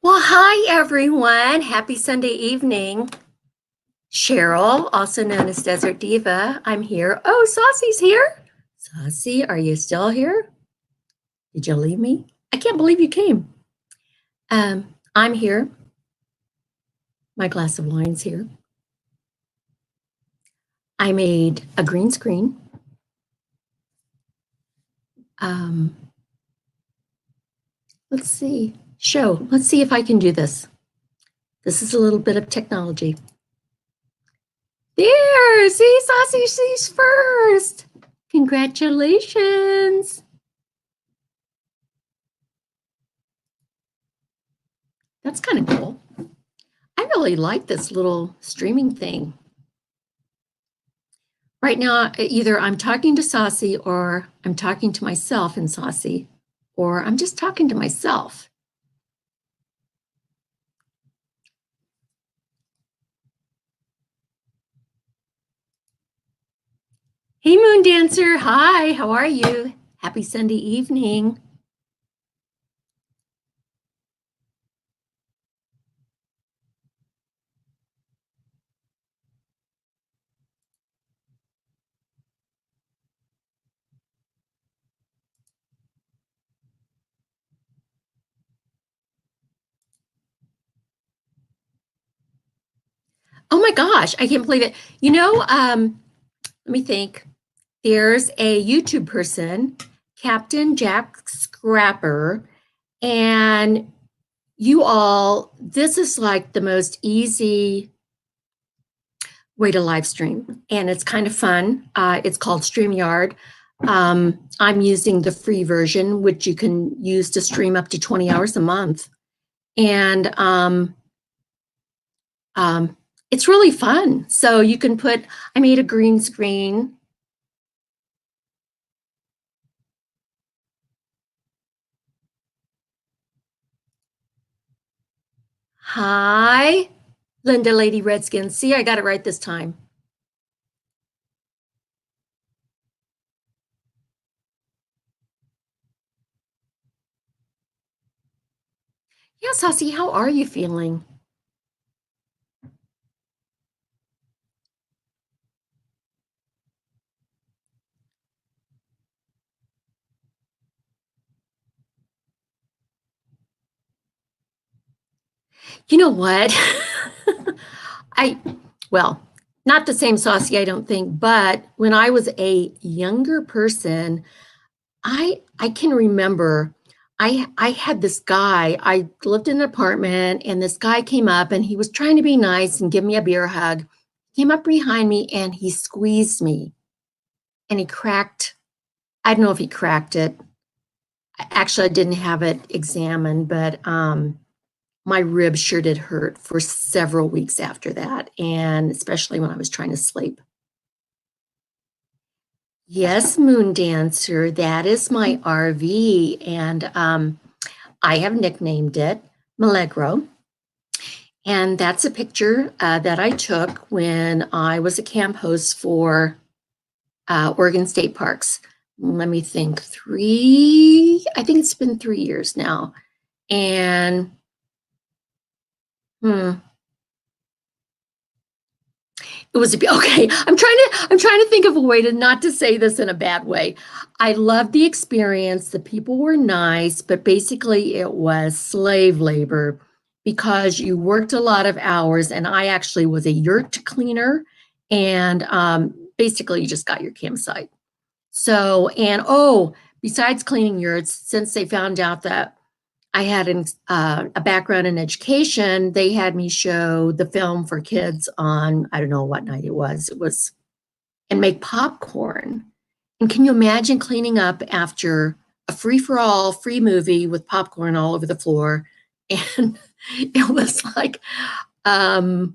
Well, hi everyone. Happy Sunday evening. Cheryl, also known as Desert Diva, I'm here. Oh, Saucy's here. Saucy, are you still here? Did you leave me? I can't believe you came. I'm here. My glass of wine's here. I made a green screen. Let's see. Let's see if I can do this. This is a little bit of technology. There, see, Saucy sees first. Congratulations. That's kind of cool. I really like this little streaming thing. Right now, either I'm talking to Saucy or I'm talking to myself in Saucy, or I'm just talking to myself. Hey, Moon Dancer. Hi, how are you? Happy Sunday evening. Oh my gosh, I can't believe it. Let me think. There's a YouTube person, Captain Jack Scrapper, and this is like the most easy way to live stream, and it's kind of fun. It's called StreamYard. I'm using the free version, which you can use to stream up to 20 hours a month. And it's really fun. So you can I made a green screen. Hi, Linda Lady Redskin. See, I got it right this time. Yeah, Saucy, how are you feeling? You know what? Well, not the same Saucy, I don't think, but when I was a younger person, I can remember I had this guy. I lived in an apartment, and this guy came up, and he was trying to be nice and give me a beer hug. Came up behind me, and he squeezed me, and he cracked. I don't know if he cracked it. Actually, I didn't have it examined, but my ribs sure did hurt for several weeks after that, and especially when I was trying to sleep. Yes, Moon Dancer, that is my RV, and I have nicknamed it Milagro. And that's a picture that I took when I was a camp host for Oregon State Parks. Let me think, I think it's been 3 years now. And it was okay. I'm trying to think of a way to not to say this in a bad way. I loved the experience. The people were nice, but basically it was slave labor because you worked a lot of hours, and I actually was a yurt cleaner, and basically you just got your campsite. So, and besides cleaning yurts, since they found out that I had a background in education, they had me show the film for kids on, I don't know what night it was, and make popcorn. And can you imagine cleaning up after a free-for-all, free movie with popcorn all over the floor? And it was like, I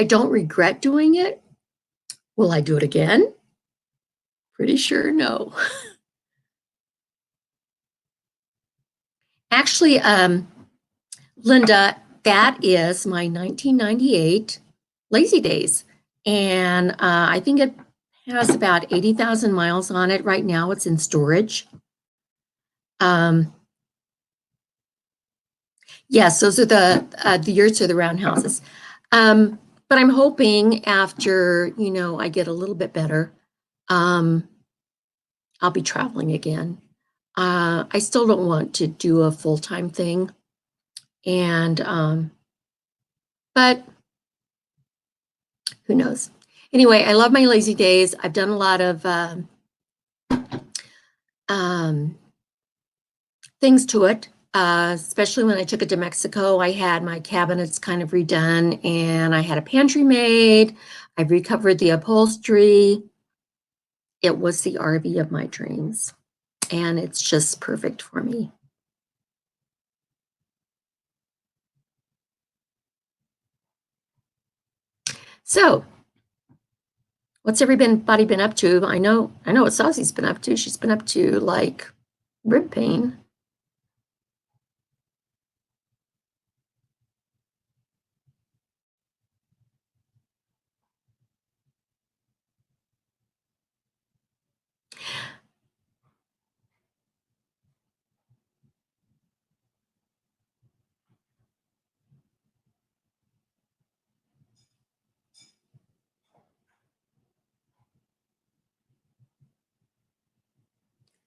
don't regret doing it. Will I do it again? Pretty sure no. Actually, Linda, that is my 1998 Lazy Days. And I think it has about 80,000 miles on it right now. It's in storage. Yes, those are the yurts or the roundhouses. But I'm hoping after, I get a little bit better, um, I'll be traveling again. I still don't want to do a full-time thing, and but who knows? Anyway, I love my lazy days. I've done a lot of um, things to it. Especially when I took it to Mexico, I had my cabinets kind of redone, and I had a pantry made. I've recovered the upholstery. It was the RV of my dreams, and it's just perfect for me. So, what's everybody been up to? I know what Saucy's been up to. She's been up to like rib pain.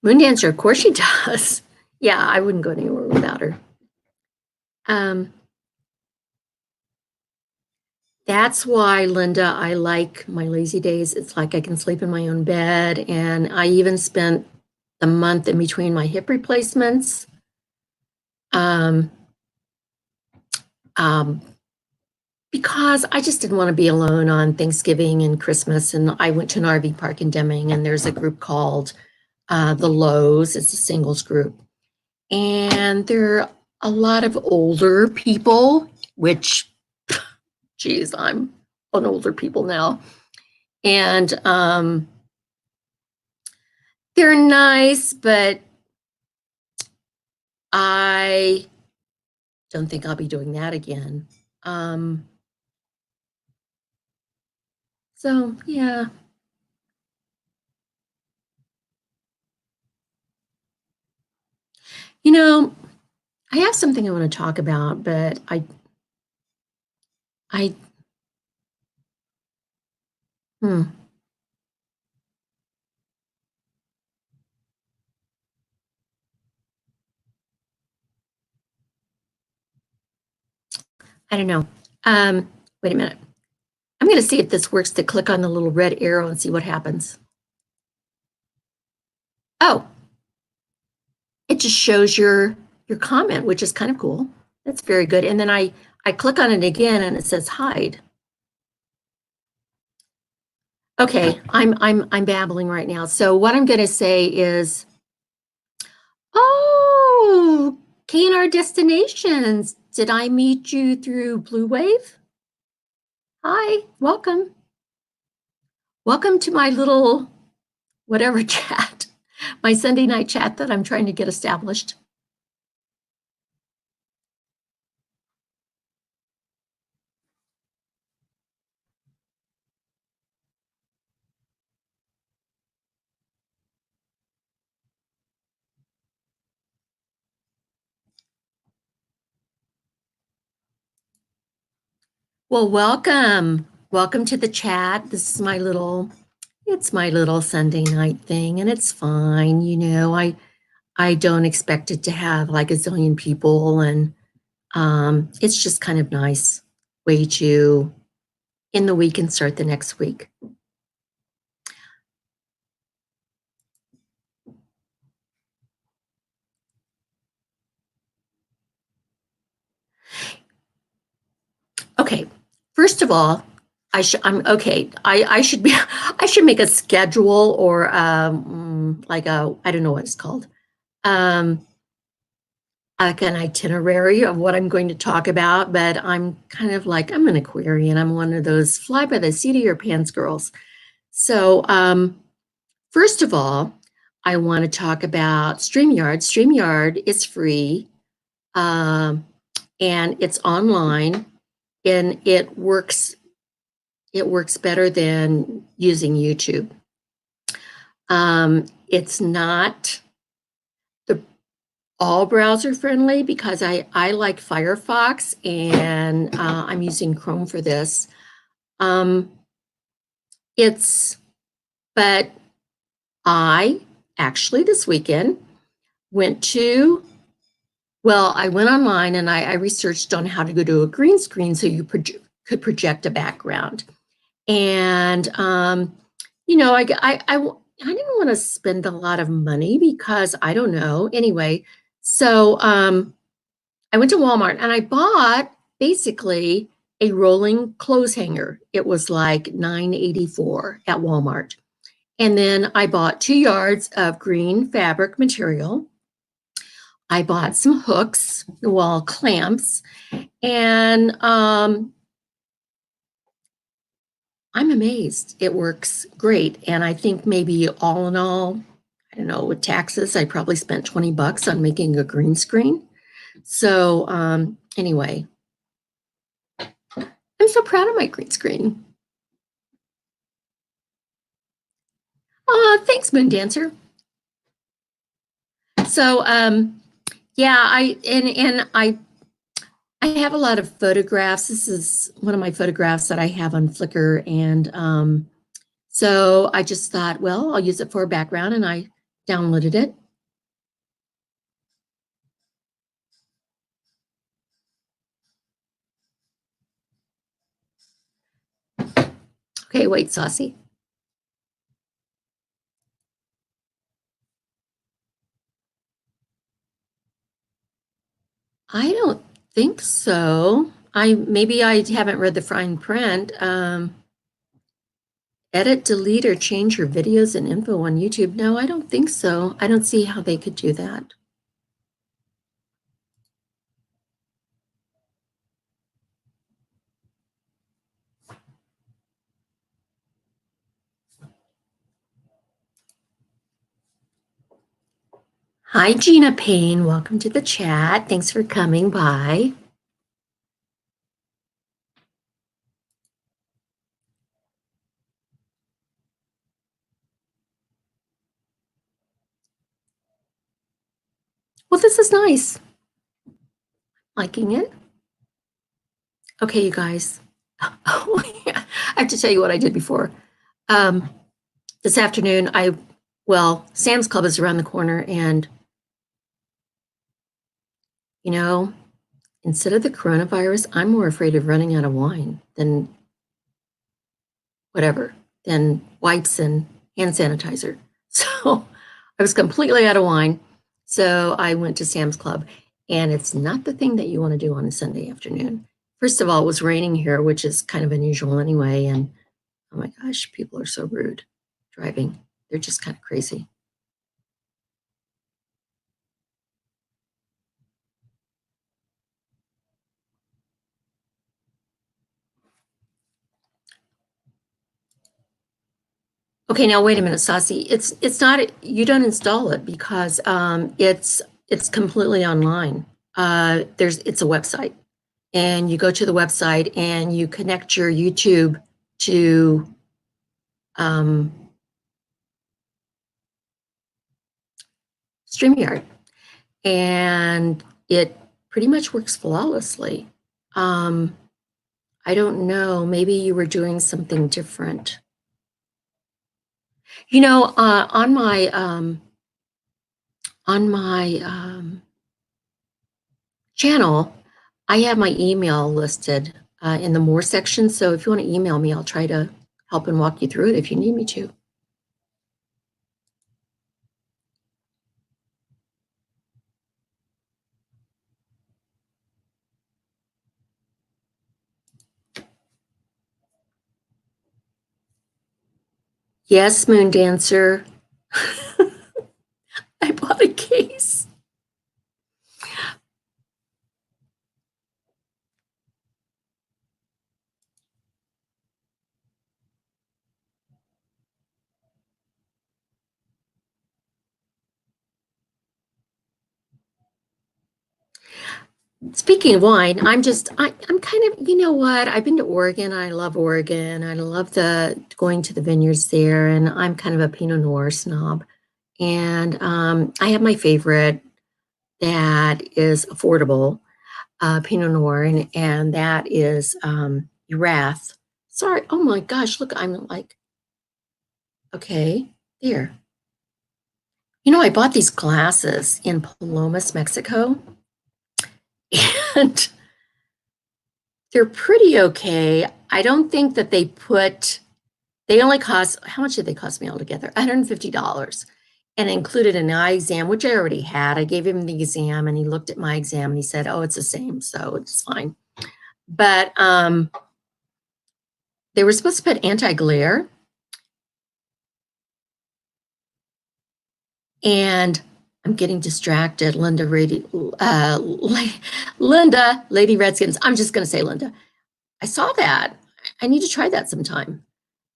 Moon Dancer, of course she does. Yeah, I wouldn't go anywhere without her. Um, that's why, Linda, I like my lazy days. It's like I can sleep in my own bed, and I even spent the month in between my hip replacements. Um, um, because I just didn't want to be alone on Thanksgiving and Christmas. And I went to an RV park in Deming, and there's a group called the Lowe's. It's a singles group. And there are a lot of older people, which, geez, I'm an older people now. And they're nice, but I don't think I'll be doing that again. Um, so, yeah. You know, I have something I want to talk about, but I, hmm, I don't know. Wait a minute. I'm going to see if this works to click on the little red arrow and see what happens. Oh, it just shows your comment, which is kind of cool. That's very good. And then I click on it again and it says hide. Okay, I'm babbling right now. So what I'm going to say is, oh, K&R Destinations. Did I meet you through Blue Wave? Hi, welcome. Welcome to my little whatever chat, my Sunday night chat that I'm trying to get established. Well, welcome. Welcome to the chat. This is it's my little Sunday night thing, and it's fine. I don't expect it to have like a zillion people, and it's just kind of nice way to in the week and start the next week. Okay, first of all, I'm okay. I should be I should make a schedule or like I don't know what it's called. Um, like an itinerary of what I'm going to talk about, but I'm kind of like I'm an Aquarian. I'm one of those fly by the seat of your pants girls. So first of all, I want to talk about StreamYard. StreamYard is free, um, and it's online, and it works better than using YouTube. It's not the all browser friendly because I like Firefox and I'm using Chrome for this. It's, but I actually this weekend went to, well, I went online and I researched on how to go to a green screen so you could project a background. And, you know, I didn't want to spend a lot of money because I don't know. Anyway, so I went to Walmart and I bought basically a rolling clothes hanger. It was like $9.84 at Walmart. And then I bought 2 yards of green fabric material. I bought some hooks, well, clamps, and I'm amazed. It works great. And I think maybe all in all, I don't know, with taxes, I probably spent 20 bucks on making a green screen. So anyway, I'm so proud of my green screen. Thanks, Moon Dancer. So yeah, I have a lot of photographs. This is one of my photographs that I have on Flickr, and so I just thought, well, I'll use it for a background, and I downloaded it. Okay, wait, Saucy. I don't think so. Maybe I haven't read the fine print. Edit, delete, or change your videos and info on YouTube. No, I don't think so. I don't see how they could do that. Hi, Gina Payne. Welcome to the chat. Thanks for coming by. Well, this is nice. Liking it. Okay, you guys. Oh, yeah. I have to tell you what I did before. This afternoon, well, Sam's Club is around the corner, and, you know, instead of the coronavirus, I'm more afraid of running out of wine than whatever, than wipes and hand sanitizer. So I was completely out of wine. So I went to Sam's Club, and it's not the thing that you want to do on a Sunday afternoon. First of all, it was raining here, which is kind of unusual anyway. And oh my gosh, people are so rude driving. They're just kind of crazy. Okay, now wait a minute, Saucy. It's not, you don't install it because it's completely online. It's a website, and you go to the website and you connect your YouTube to StreamYard, and it pretty much works flawlessly. I don't know, maybe you were doing something different. You know, on my channel, I have my email listed in the more section. So if you want to email me, I'll try to help and walk you through it if you need me to. Yes, Moon Dancer. I bought a case. Speaking of wine, I'm kind of, you know what? I've been to Oregon. I love Oregon. I love going to the vineyards there, and I'm kind of a Pinot Noir snob. And I have my favorite, that is affordable, Pinot Noir, and that is Wrath. Sorry, oh my gosh, look, I'm like, okay, there. You know, I bought these glasses in Palomas, Mexico, and they're pretty okay. I don't think that they only cost, how much did they cost me altogether? $150. And included an eye exam, which I already had. I gave him the exam and he looked at my exam and he said, oh, it's the same, so it's fine. But they were supposed to put anti-glare. And I'm getting distracted. Linda, Lady Redskins. I'm just going to say Linda. I saw that. I need to try that sometime.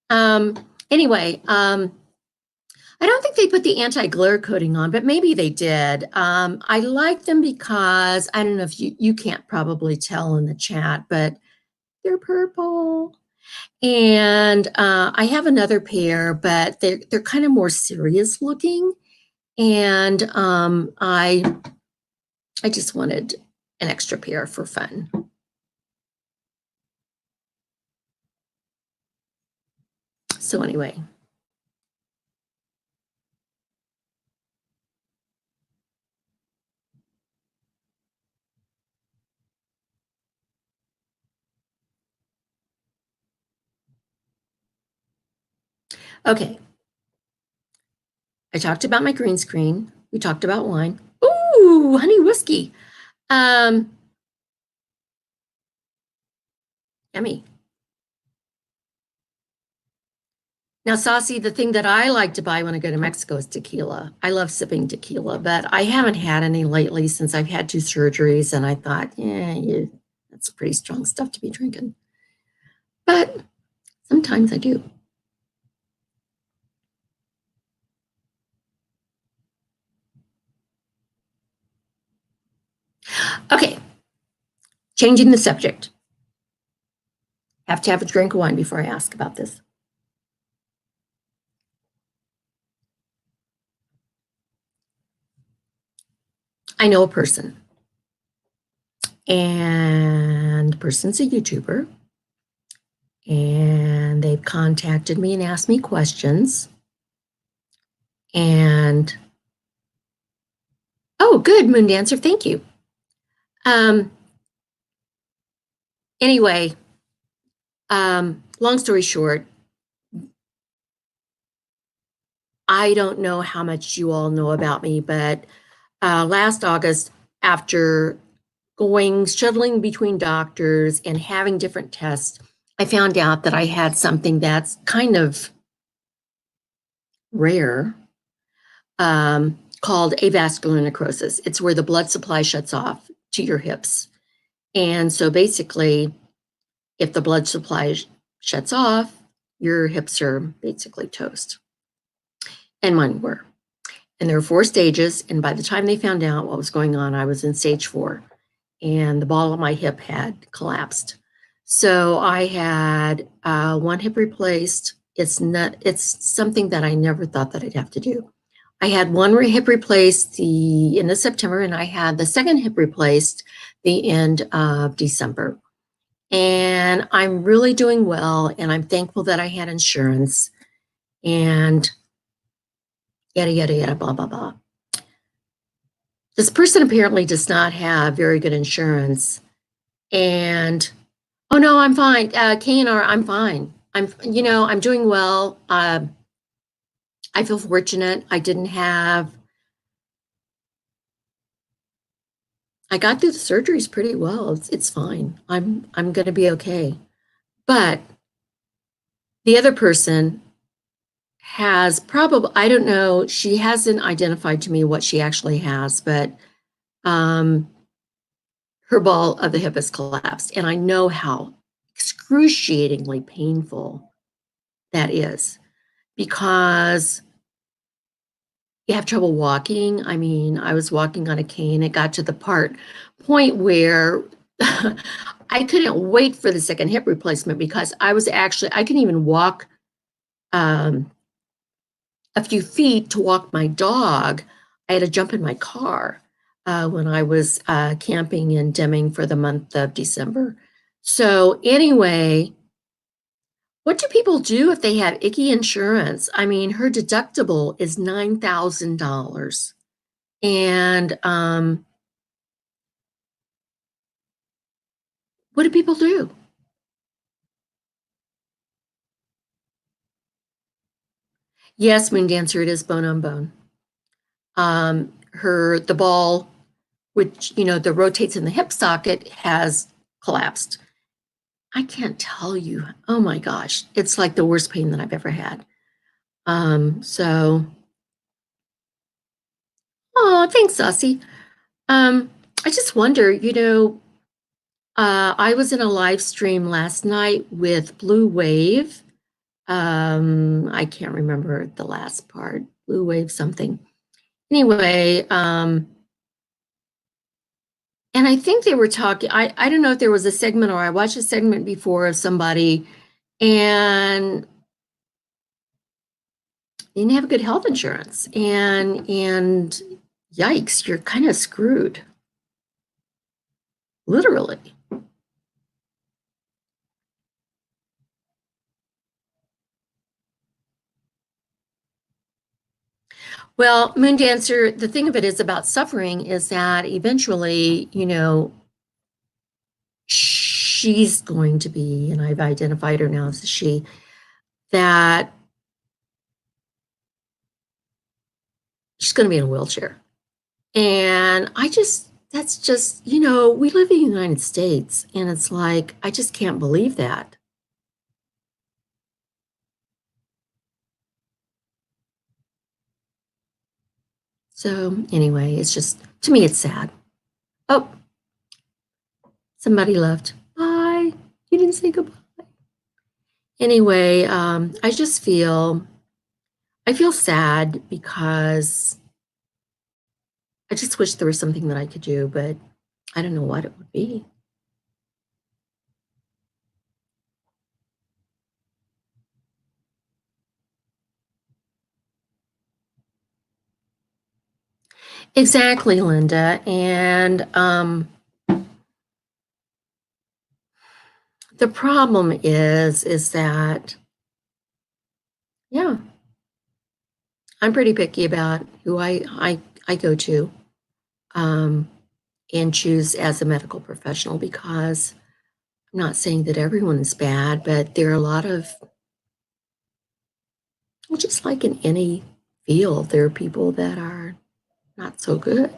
Anyway, I don't think they put the anti-glare coating on, but maybe they did. I like them because, I don't know if you can't probably tell in the chat, but they're purple. And I have another pair, but they're kind of more serious looking. And I just wanted an extra pair for fun. So anyway. Okay. I talked about my green screen. We talked about wine. Ooh, honey whiskey. Yummy. Now, Saucy, the thing that I like to buy when I go to Mexico is tequila. I love sipping tequila, but I haven't had any lately since I've had 2 surgeries, and I thought, yeah, that's pretty strong stuff to be drinking. But sometimes I do. Okay, changing the subject. Have to have a drink of wine before I ask about this. I know a person, and the person's a YouTuber, and they've contacted me and asked me questions. And oh, good, Moon Dancer, thank you. Anyway, long story short, I don't know how much you all know about me, but last August, after shuttling between doctors and having different tests, I found out that I had something that's kind of rare, called avascular necrosis. It's where the blood supply shuts off to your hips. And so basically, if the blood supply shuts off, your hips are basically toast. And mine were. And there were 4 stages. And by the time they found out what was going on, I was in stage 4. And the ball of my hip had collapsed. So I had 1 hip replaced. It's something that I never thought that I'd have to do. I had 1 hip replaced the end of September, and I had the 2nd hip replaced the end of December. And I'm really doing well, and I'm thankful that I had insurance, and yada, yada, yada, blah, blah, blah. This person apparently does not have very good insurance. And, oh no, I'm fine. K&R, I'm fine. I'm doing well. I feel fortunate. I got through the surgeries pretty well. It's fine. I'm going to be okay. But the other person has probably, I don't know, she hasn't identified to me what she actually has, but her ball of the hip has collapsed. And I know how excruciatingly painful that is, because you have trouble walking. I mean, I was walking on a cane. It got to the point where I couldn't wait for the 2nd hip replacement, because I couldn't even walk a few feet to walk my dog. I had to jump in my car. when I was camping in Deming for the month of December. So anyway, what do people do if they have icky insurance? I mean, her deductible is $9,000. And what do people do? Yes, Moon Dancer, it is bone on bone. The ball, which, that rotates in the hip socket, has collapsed. I can't tell you. Oh my gosh, it's like the worst pain that I've ever had. So, oh, thanks, Saucy. I just wonder, I was in a live stream last night with Blue Wave. I can't remember the last part, Blue Wave something. Anyway, and I think they were talking, I don't know if there was a segment or I watched a segment before of somebody and they didn't have good health insurance and yikes, you're kind of screwed. Literally. Well, Moon Dancer, the thing of it is about suffering is that eventually, she's going to be, and I've identified her now as a she, that she's going to be in a wheelchair. And that's just, we live in the United States, and it's like, I just can't believe that. So anyway, it's just, to me, it's sad. Oh, somebody left. Bye. You didn't say goodbye. Anyway, I feel sad because I just wish there was something that I could do, but I don't know what it would be. Exactly, Linda. And the problem is that, yeah, I'm pretty picky about who I go to and choose as a medical professional because I'm not saying that everyone is bad, but there are a lot of, well, just like in any field, there are people that are not so good.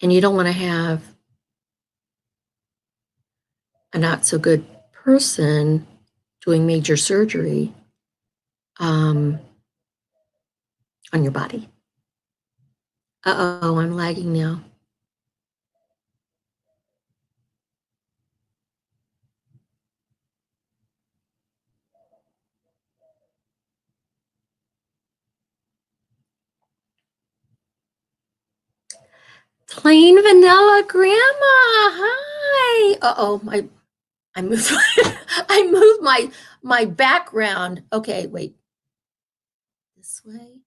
And you don't want to have a not so good person doing major surgery on your body. Uh-oh, I'm lagging now. Plain vanilla grandma. Hi. Uh-oh, I moved I moved my background. Okay, wait. This way.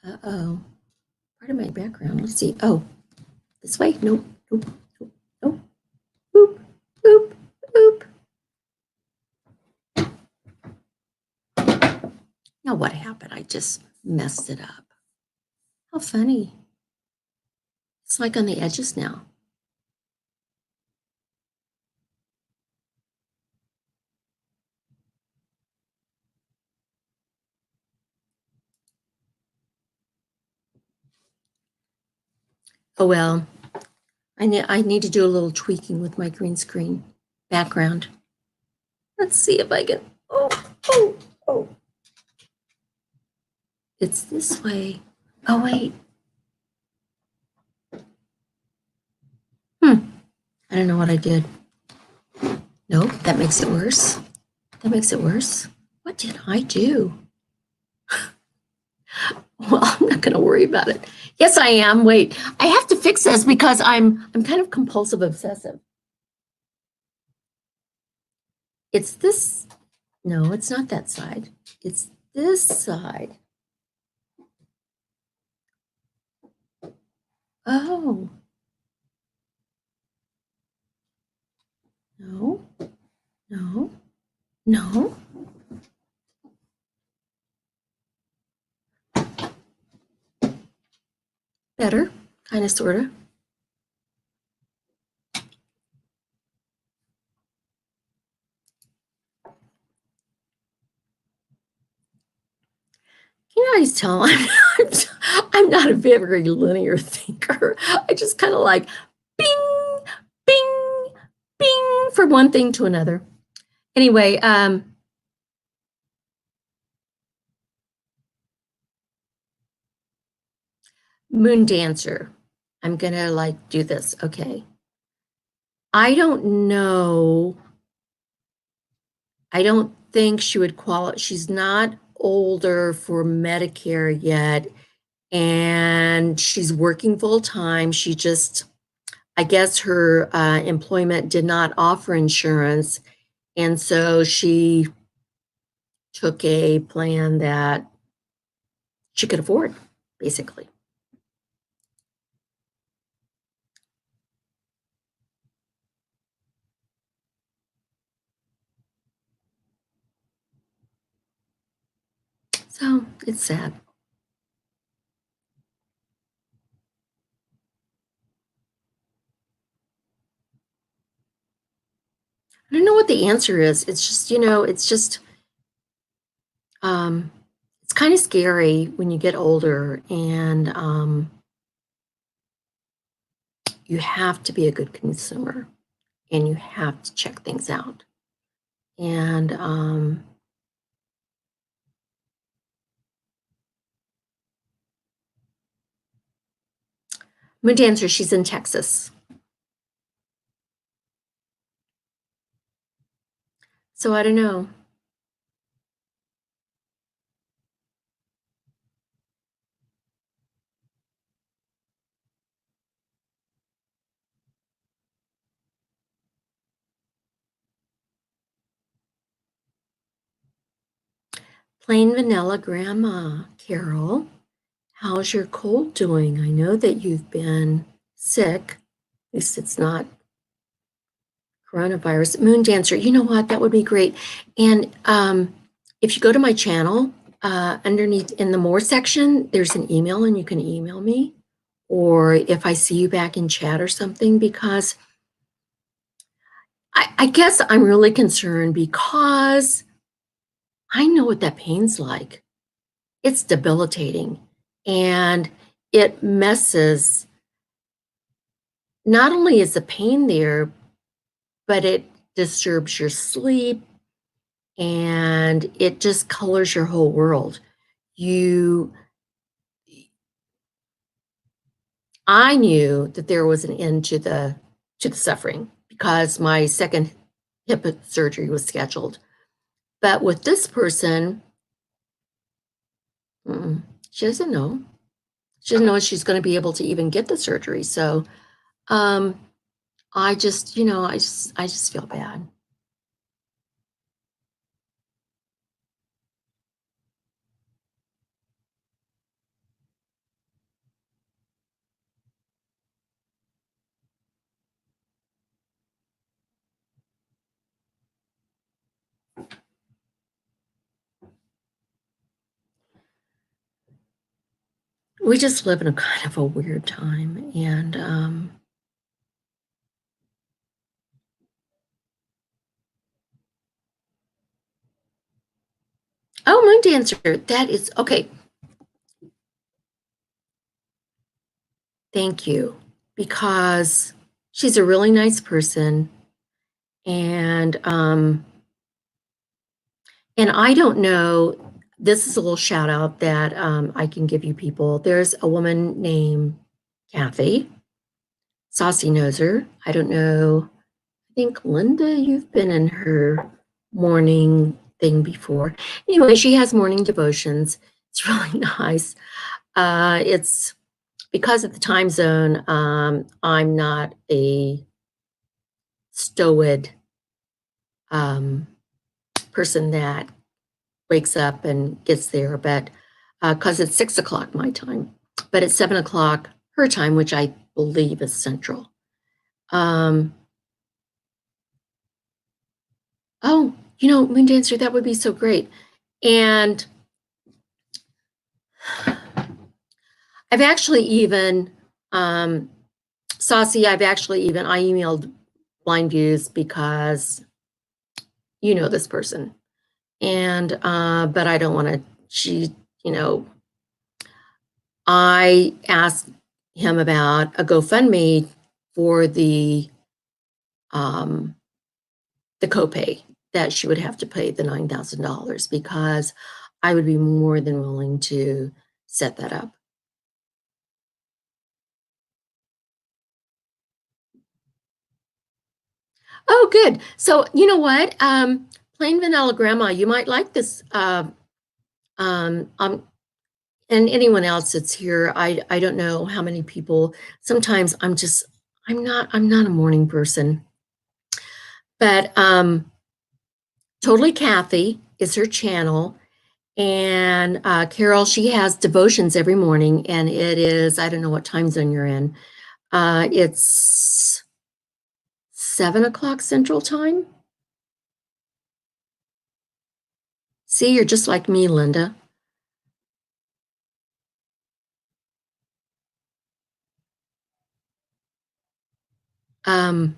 Uh-oh. Part of my background. Let's see. Oh, this way. Nope. Nope. Nope. Nope. Boop. Boop. Boop. Now what happened? I just messed it up. How funny. It's like on the edges now. Oh well, I need to do a little tweaking with my green screen background. Let's see if I can. Oh. It's this way. Oh wait. I don't know what I did. Nope, that makes it worse. That makes it worse. What did I do? Well, I'm not going to worry about it. Yes, I am. Wait, I have to fix this because I'm kind of compulsive obsessive. It's this. No, it's not that side. It's this side. Oh, no, no, no. Better, kind of, sort of. You know, I just tell 'em I'm not a very linear thinker. I just kinda like bing, bing, bing from one thing to another. Anyway, Moon Dancer. I'm gonna, like, do this, okay. I don't know. I don't think she would she's not older for Medicare yet, and she's working full time. She just I guess her, employment did not offer insurance, and so she took a plan that she could afford, basically. So, it's sad. I don't know what the answer is. It's just, um, it's kinda scary when you get older and, you have to be a good consumer, and you have to check things out. And, Moon Dancer, she's in Texas. So I don't know. Plain vanilla grandma, Carol. How's your cold doing? I know that you've been sick. At least it's not coronavirus. Moon Dancer, you know what? That would be great. And if you go to my channel, underneath in the more section, there's an email and you can email me. Or if I see you back in chat or something, because I guess I'm really concerned because I know what that pain's like. It's debilitating and it messes. Not only is the pain there, but it disturbs your sleep and it just colors your whole world. You I knew that there was an end to the suffering because my second hip surgery was scheduled. But with this person, mm-mm, she doesn't know. She doesn't know if she's going to be able to even get the surgery. So, um, I just feel bad. We just live in a kind of a weird time, and oh, Moon Dancer, that is okay. Thank you, because she's a really nice person, and I don't know. This is a little shout out that I can give you people. There's a woman named Kathy. Saucy knows her. I don't know. I think Linda, you've been in her morning thing before. Anyway, she has morning devotions. It's really nice. It's because of the time zone, I'm not a stoic um, person that wakes up and gets there, but because it's 6 o'clock my time, but at 7 o'clock her time, which I believe is Central. Um, oh, Moon Dancer, that would be so great. And I've actually even, Saucy, I emailed Blind Views because you know this person. And, but I don't want to, you know, I asked him about a GoFundMe for um, the copay that she would have to pay the $9,000 because I would be more than willing to set that up. Oh, good. So you know what? Plain vanilla grandma, you might like this. Um, um, and anyone else that's here, I don't know how many people. Sometimes I'm not a morning person, but Totally Kathy is her channel. And Carol, she has devotions every morning, and it is, I don't know what time zone you're in. It's 7 o'clock Central Time. See, you're just like me, Linda. Um,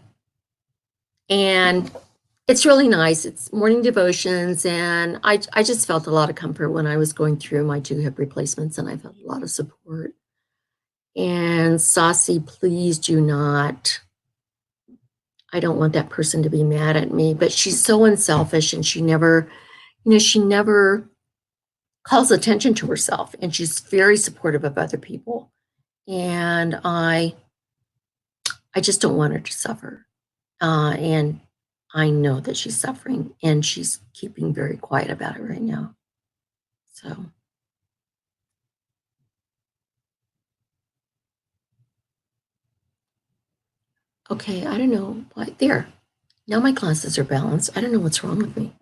and it's really nice. It's morning devotions, and I just felt a lot of comfort when I was going through my 2 hip replacements, and I felt a lot of support. And Saucy, please do not. I don't want that person to be mad at me, but she's so unselfish, and she never calls attention to herself, and she's very supportive of other people. And I just don't want her to suffer. And I know that she's suffering, and she's keeping very quiet about it right now. So, okay, I don't know. Why there. Now my glasses are balanced. I don't know what's wrong with me.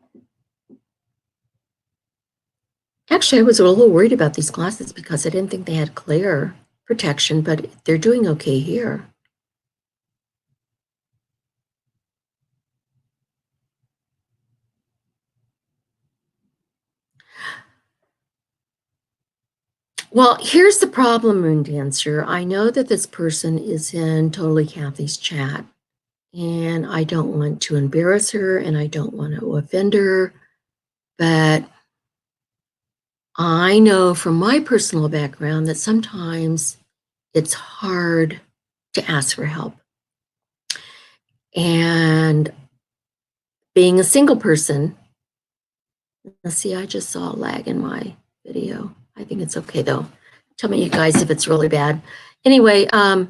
Actually, I was a little worried about these glasses because I didn't think they had glare protection, but they're doing okay here. Well, here's the problem, Moon Dancer. I know that this person is in Totally Kathy's chat, and I don't want to embarrass her and I don't want to offend her, but I know from my personal background that sometimes it's hard to ask for help. And being a single person, let's see, I just saw a lag in my video. I think it's okay though. Tell me, you guys, if it's really bad. Anyway, I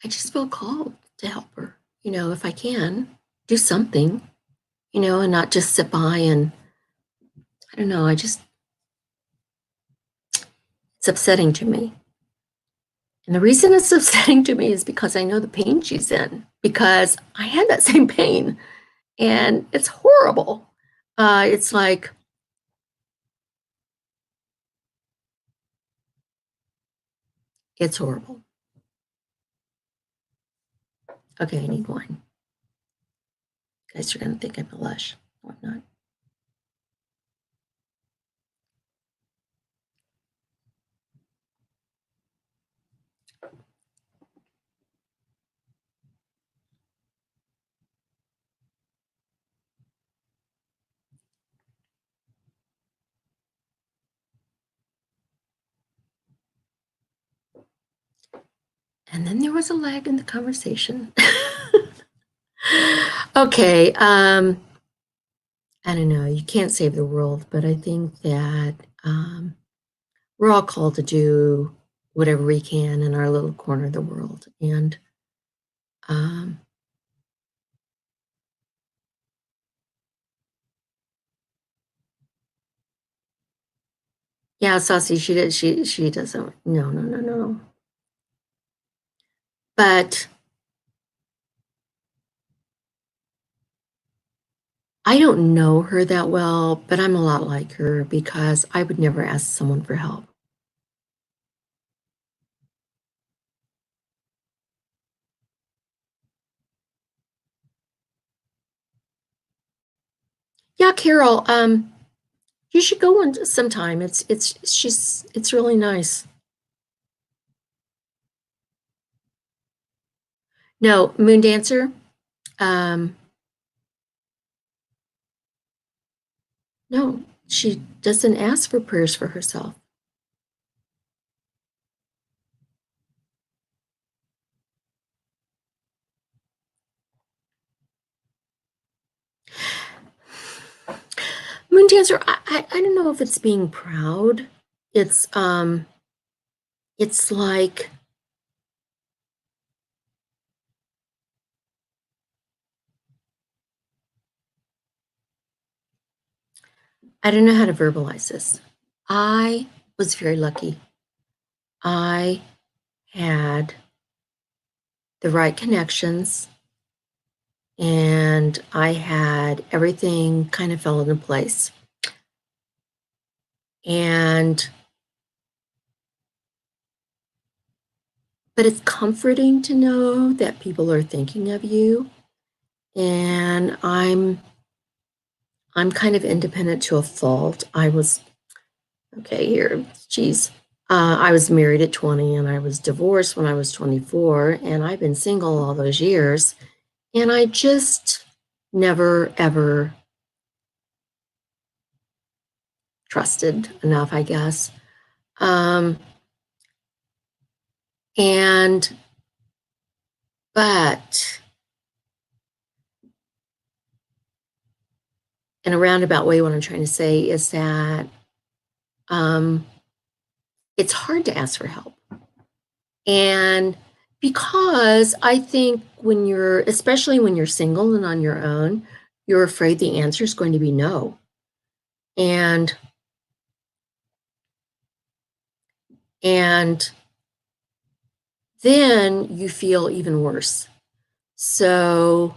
just feel called to help her, if I can do something, and not just sit by and I don't know, it's upsetting to me. And the reason it's upsetting to me is because I know the pain she's in, because I had that same pain and it's horrible. It's like, it's horrible. Okay, I need wine. You guys are going to think I'm a lush. I'm not. And then there was a lag in the conversation. Okay, I don't know, you can't save the world, but I think that we're all called to do whatever we can in our little corner of the world. And um, yeah, Saucy, she doesn't, no, no, no, no. But I don't know her that well, but I'm a lot like her because I would never ask someone for help. Yeah, Carol, you should go one sometime. It's really nice. No, Moon Dancer. Um, no, she doesn't ask for prayers for herself. Moon Dancer, I don't know if it's being proud. It's um it's like I don't know how to verbalize this. I was very lucky. I had the right connections and I had everything kind of fell into place. And but it's comforting to know that people are thinking of you. And I'm kind of independent to a fault. I was okay here, geez. I was married at 20 and I was divorced when I was 24, and I've been single all those years. And I just never ever trusted enough, I guess. Um, and but in a roundabout way, what I'm trying to say is that um, it's hard to ask for help. And because I think when you're, especially when you're single and on your own, you're afraid the answer is going to be no. And and then you feel even worse. So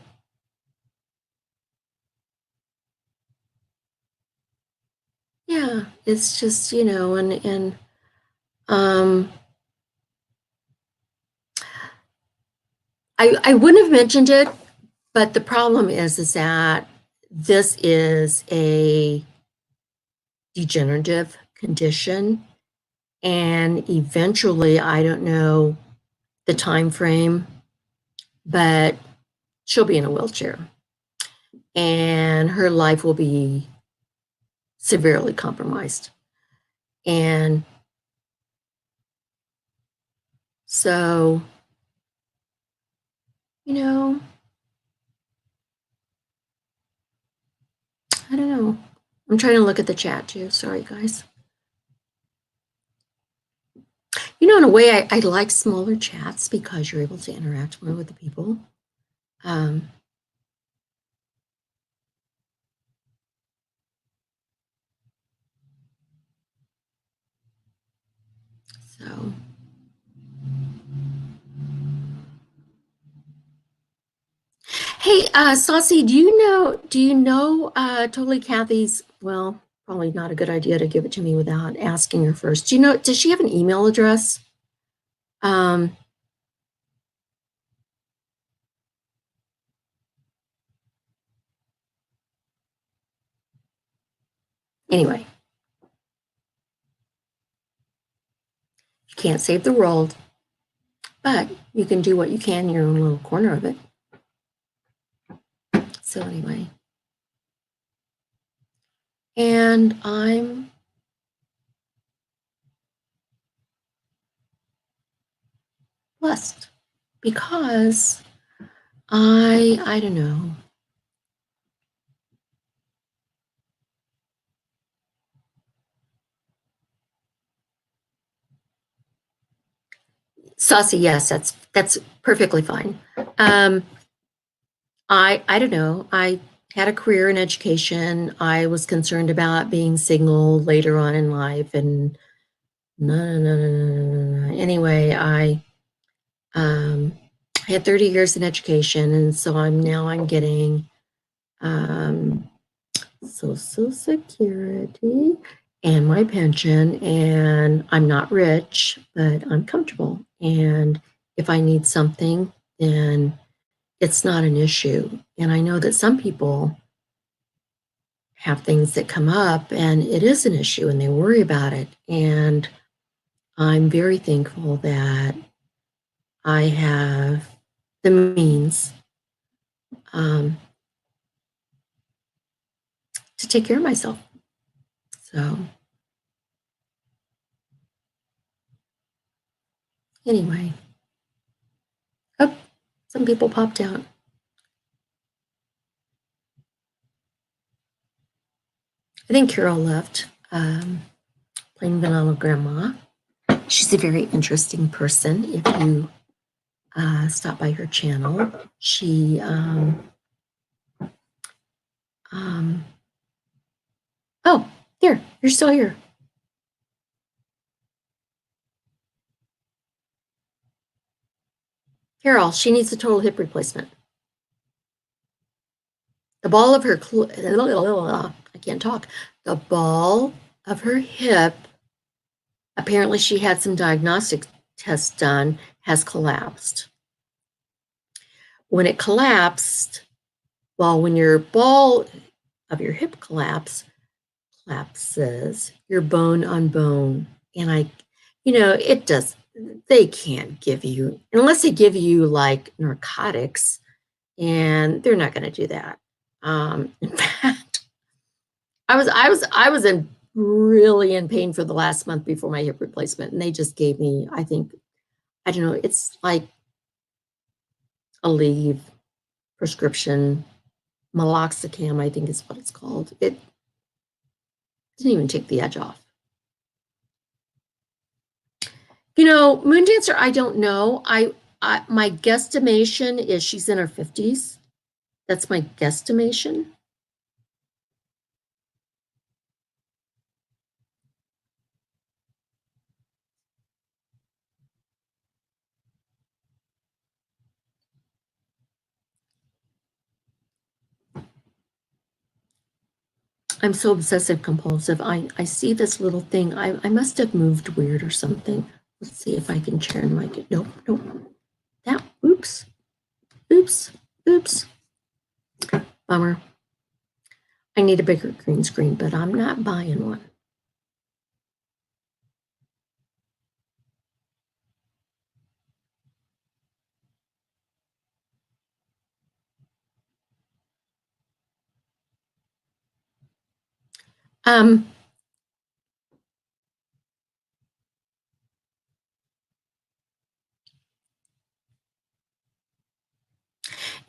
yeah, it's just, um I wouldn't have mentioned it, but the problem is that this is a degenerative condition, and eventually, I don't know the time frame, but she'll be in a wheelchair and her life will be severely compromised. And so, you know, I don't know. I'm trying to look at the chat too. Sorry, guys. In a way, I like smaller chats because you're able to interact more with the people. Um, so, hey, Saucy, do you know Totally Kathy's, well, probably not a good idea to give it to me without asking her first. Does she have an email address? Um, anyway, you can't save the world, but you can do what you can in your own little corner of it. So anyway, and I'm blessed because I don't know. Saucy, yes, that's perfectly fine. Um, I don't know. I had a career in education. I was concerned about being single later on in life, and no, no, no, no, no, no, no. Anyway, um, I had 30 years in education, and so I'm getting Social Security and my pension, and I'm not rich, but I'm comfortable. And if I need something, then it's not an issue. And I know that some people have things that come up and it is an issue and they worry about it. And I'm very thankful that I have the means um, to take care of myself. So, anyway, oh, some people popped out. I think Carol left. Plain Vanilla Grandma. She's a very interesting person. If you stop by her channel, she oh, there, you're still here. Carol, she needs a total hip replacement. The ball of her, I can't talk. The ball of her hip, apparently she had some diagnostic tests done, has collapsed. When it collapsed, well, when your ball of your hip collapses, your bone on bone. And it does, they can't give you, unless they give you like narcotics, and they're not going to do that. In fact, I was really in pain for the last month before my hip replacement, and they just gave me, I don't know, it's like a Aleve prescription, meloxicam, I think is what it's called. It didn't even take the edge off. Moon Dancer, I don't know. My guesstimation is she's in her 50s. That's my guesstimation. I'm so obsessive compulsive. I see this little thing. I must have moved weird or something. Let's see if I can turn my, nope. That, oops. Bummer. I need a bigger green screen, but I'm not buying one.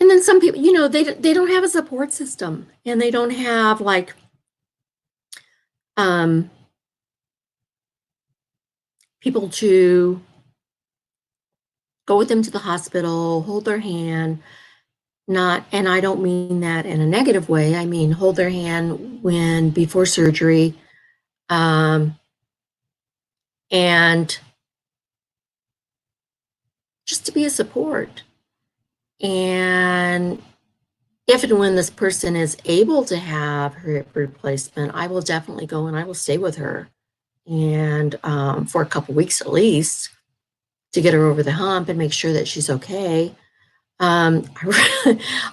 And then some people, they don't have a support system, and they don't have like people to go with them to the hospital, hold their hand, and I don't mean that in a negative way. I mean, hold their hand before surgery, and just to be a support. And if and when this person is able to have her hip replacement, I will definitely go and I will stay with her, and for a couple weeks at least, to get her over the hump and make sure that she's okay. I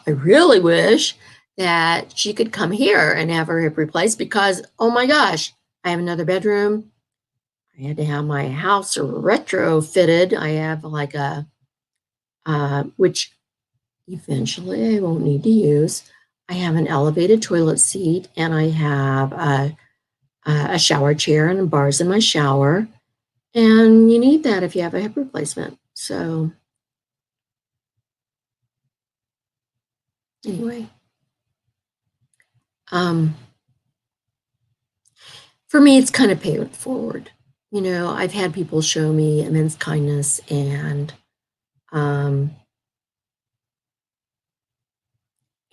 really wish that she could come here and have her hip replaced, because, oh my gosh, I have another bedroom. I had to have my house retrofitted. I have like which eventually I won't need to use. I have an elevated toilet seat, and I have a shower chair and bars in my shower. And you need that if you have a hip replacement. So anyway, for me, it's kind of pay it forward. I've had people show me immense kindness, and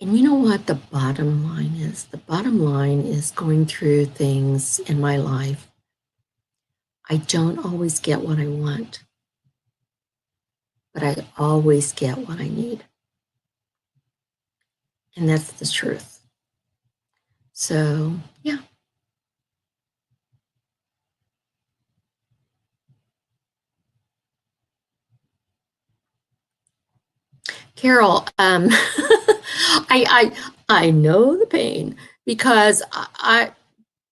you know what the bottom line is? The bottom line is going through things in my life. I don't always get what I want, but I always get what I need. And that's the truth. So, yeah. Carol, I I know the pain because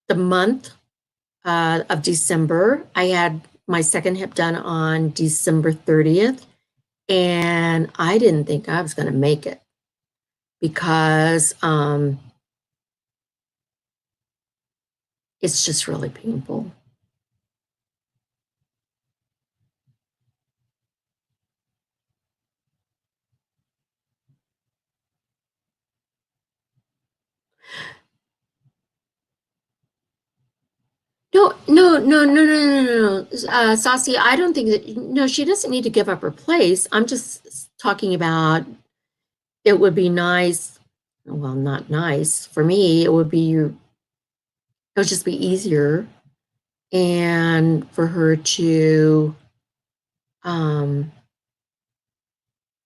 the month of December, I had my second hip done on December 30th, and I didn't think I was going to make it because it's just really painful. No, no, no, no, no, no, no, no. Saucy, I don't think that, no, she doesn't need to give up her place. I'm just talking about it would be nice. Well, not nice. For me, it would just be easier and for her to um,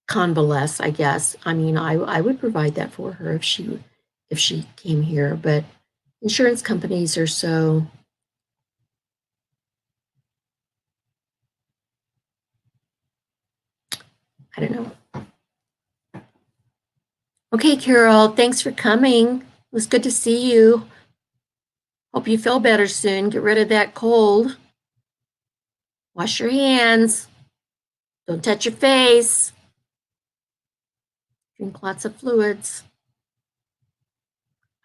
convalesce, I guess. I mean, I would provide that for her if she came here, but insurance companies are so, I don't know. Okay, Carol, thanks for coming. It was good to see you. Hope you feel better soon. Get rid of that cold. Wash your hands. Don't touch your face. Drink lots of fluids.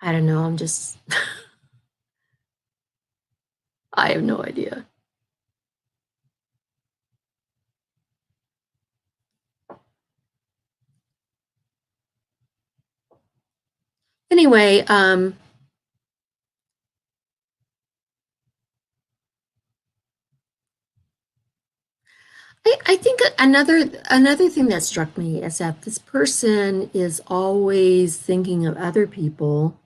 I don't know. I'm just, I have no idea. Anyway, I think another thing that struck me is that this person is always thinking of other people.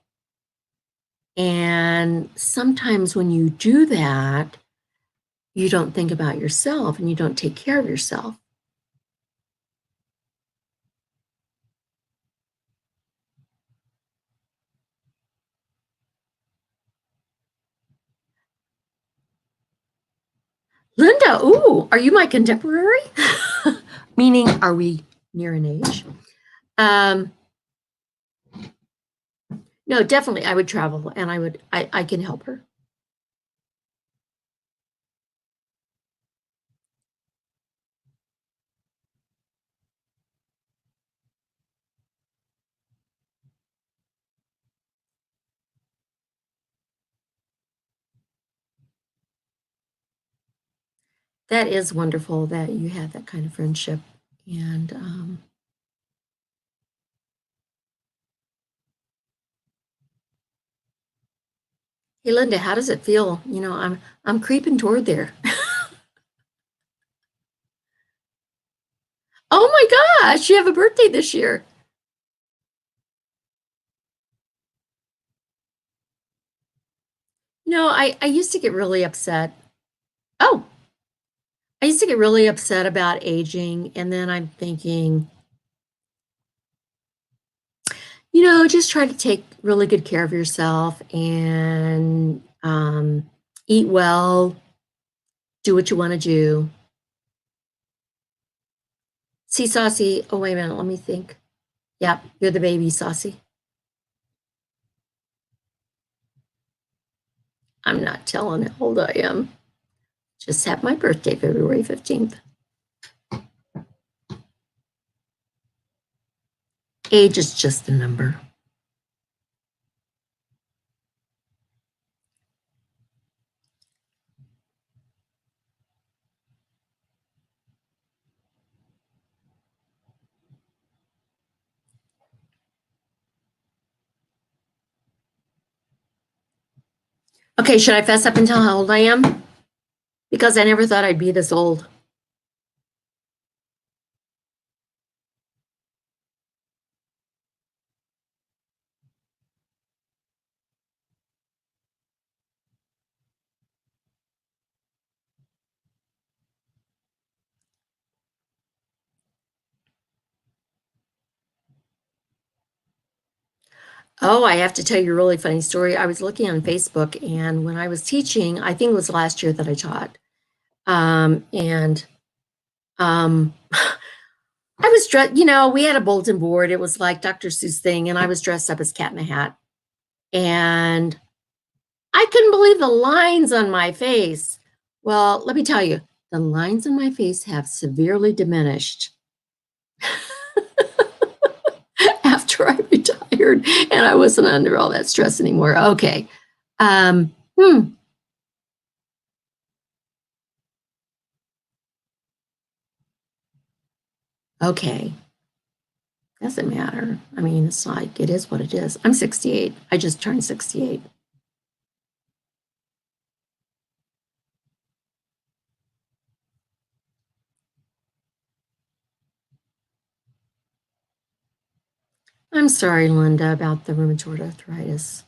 And sometimes when you do that, you don't think about yourself and you don't take care of yourself. Linda, ooh, are you my contemporary? Meaning, are we near an age? Um, no, definitely, I would travel and I can help her. That is wonderful that you have that kind of friendship. And hey, Linda, how does it feel? You know, I'm creeping toward there. Oh my gosh, you have a birthday this year. No, I used to get really upset. Oh, I used to get really upset about aging, and then I'm thinking, just try to take really good care of yourself and eat well, do what you want to do. See, Saucy. Oh, wait a minute. Let me think. Yep, you're the baby, Saucy. I'm not telling how old I am. Just had my birthday, February 15th. Age is just a number. Okay, should I fess up and tell how old I am? Because I never thought I'd be this old. Oh, I have to tell you a really funny story. I was looking on Facebook, and when I was teaching, I think it was last year that I taught, and I was dressed, we had a bulletin board. It was like Dr. Seuss thing, and I was dressed up as Cat in a Hat. And I couldn't believe the lines on my face. Well, let me tell you, the lines on my face have severely diminished after I retired and I wasn't under all that stress anymore. Okay. Um, hmm. Okay. Doesn't matter. I mean, it's like, it is what it is. I'm 68. I just turned 68. I'm sorry, Linda, about the rheumatoid arthritis.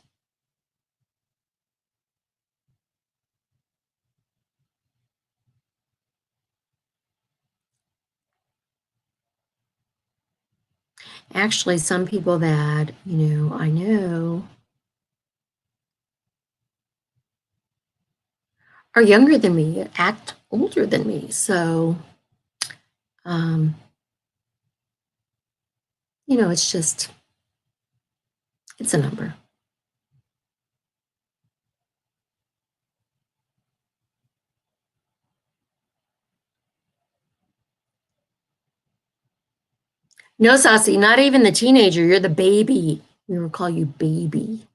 Actually, some people that, I know are younger than me, act older than me. So, um, it's just, it's a number. No, Saucy, not even the teenager. You're the baby. We will call you baby.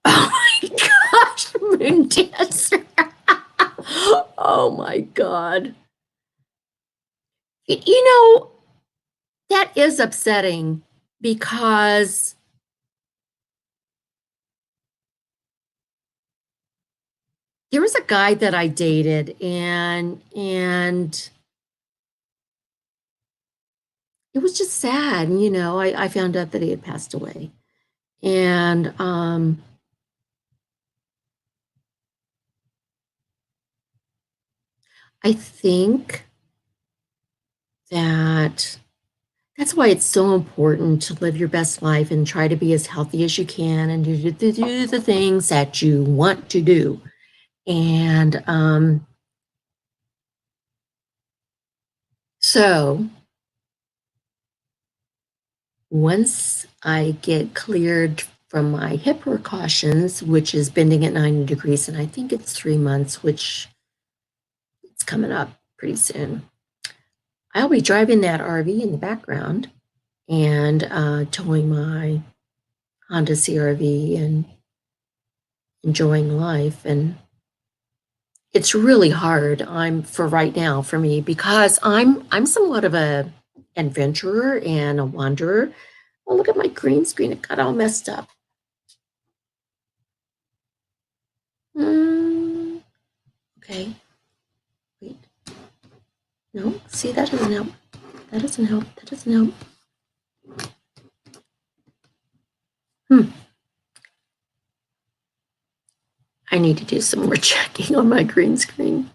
Oh my gosh, moon dancer. Oh my God. You know, that is upsetting because there was a guy that I dated and it was just sad. I found out that he had passed away. And I think that that's why it's so important to live your best life and try to be as healthy as you can and do the things that you want to do. And so once I get cleared from my hip precautions, which is bending at 90 degrees, and I think it's 3 months, which it's coming up pretty soon, I'll be driving that RV in the background and towing my Honda CRV and enjoying life. And it's really hard for right now for me because I'm somewhat of a adventurer and a wanderer. Oh, look at my green screen. It got all messed up. Okay. Wait. No, see, that doesn't help. That doesn't help. That doesn't help. I need to do some more checking on my green screen.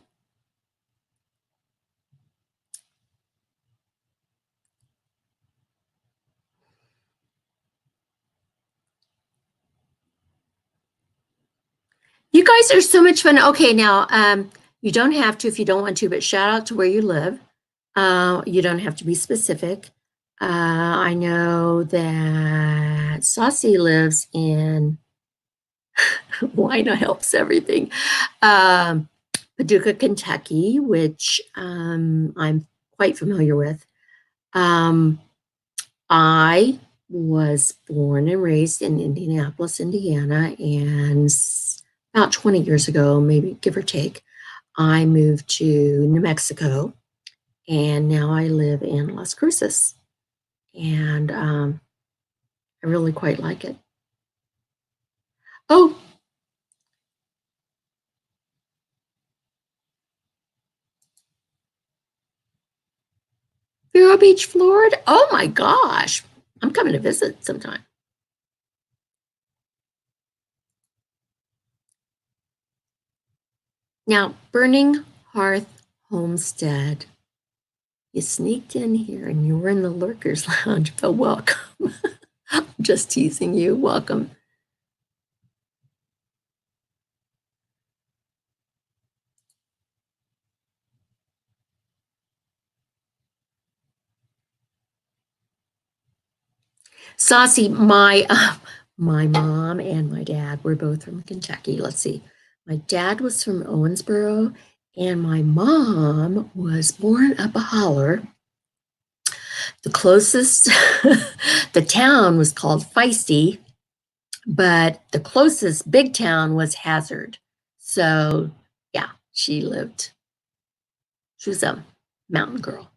You guys are so much fun. Okay, now you don't have to if you don't want to, but shout out to where you live. You don't have to be specific. I know that Saucy lives in Wina helps everything. Paducah, Kentucky, which I'm quite familiar with. I was born and raised in Indianapolis, Indiana, and about 20 years ago, maybe give or take, I moved to New Mexico, and now I live in Las Cruces, and I really quite like it. Oh, Vero Beach, Florida. Oh my gosh, I'm coming to visit sometime. Now, Burning Hearth Homestead. You sneaked in here and you were in the Lurkers Lounge, but welcome. Just teasing you. Welcome. Saucy, my mom and my dad were both from Kentucky. Let's see. My dad was from Owensboro, and my mom was born up a holler. The closest, the town was called Feisty, but the closest big town was Hazard. So, yeah, she was a mountain girl.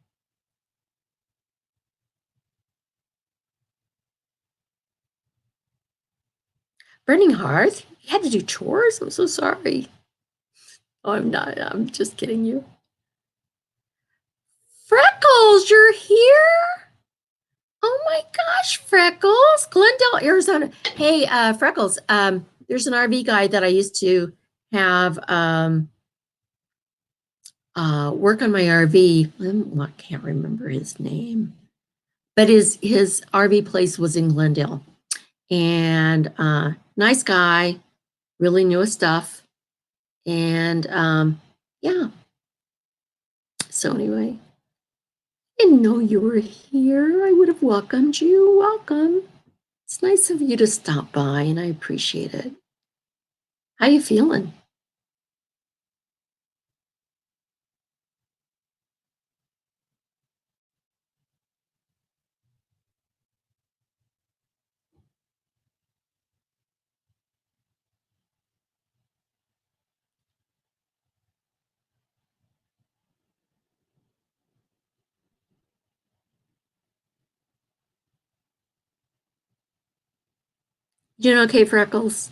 Burning Hearth? You had to do chores? I'm so sorry. Oh, I'm not. I'm just kidding you. Freckles, you're here? Oh my gosh, Freckles, Glendale, Arizona. Hey, Freckles, there's an RV guy that I used to have work on my RV. I can't remember his name, but his RV place was in Glendale, and nice guy, really knew his stuff, and yeah. So anyway, didn't know you were here. I would have welcomed you. Welcome. It's nice of you to stop by, and I appreciate it. How you feeling? You doing okay, Freckles?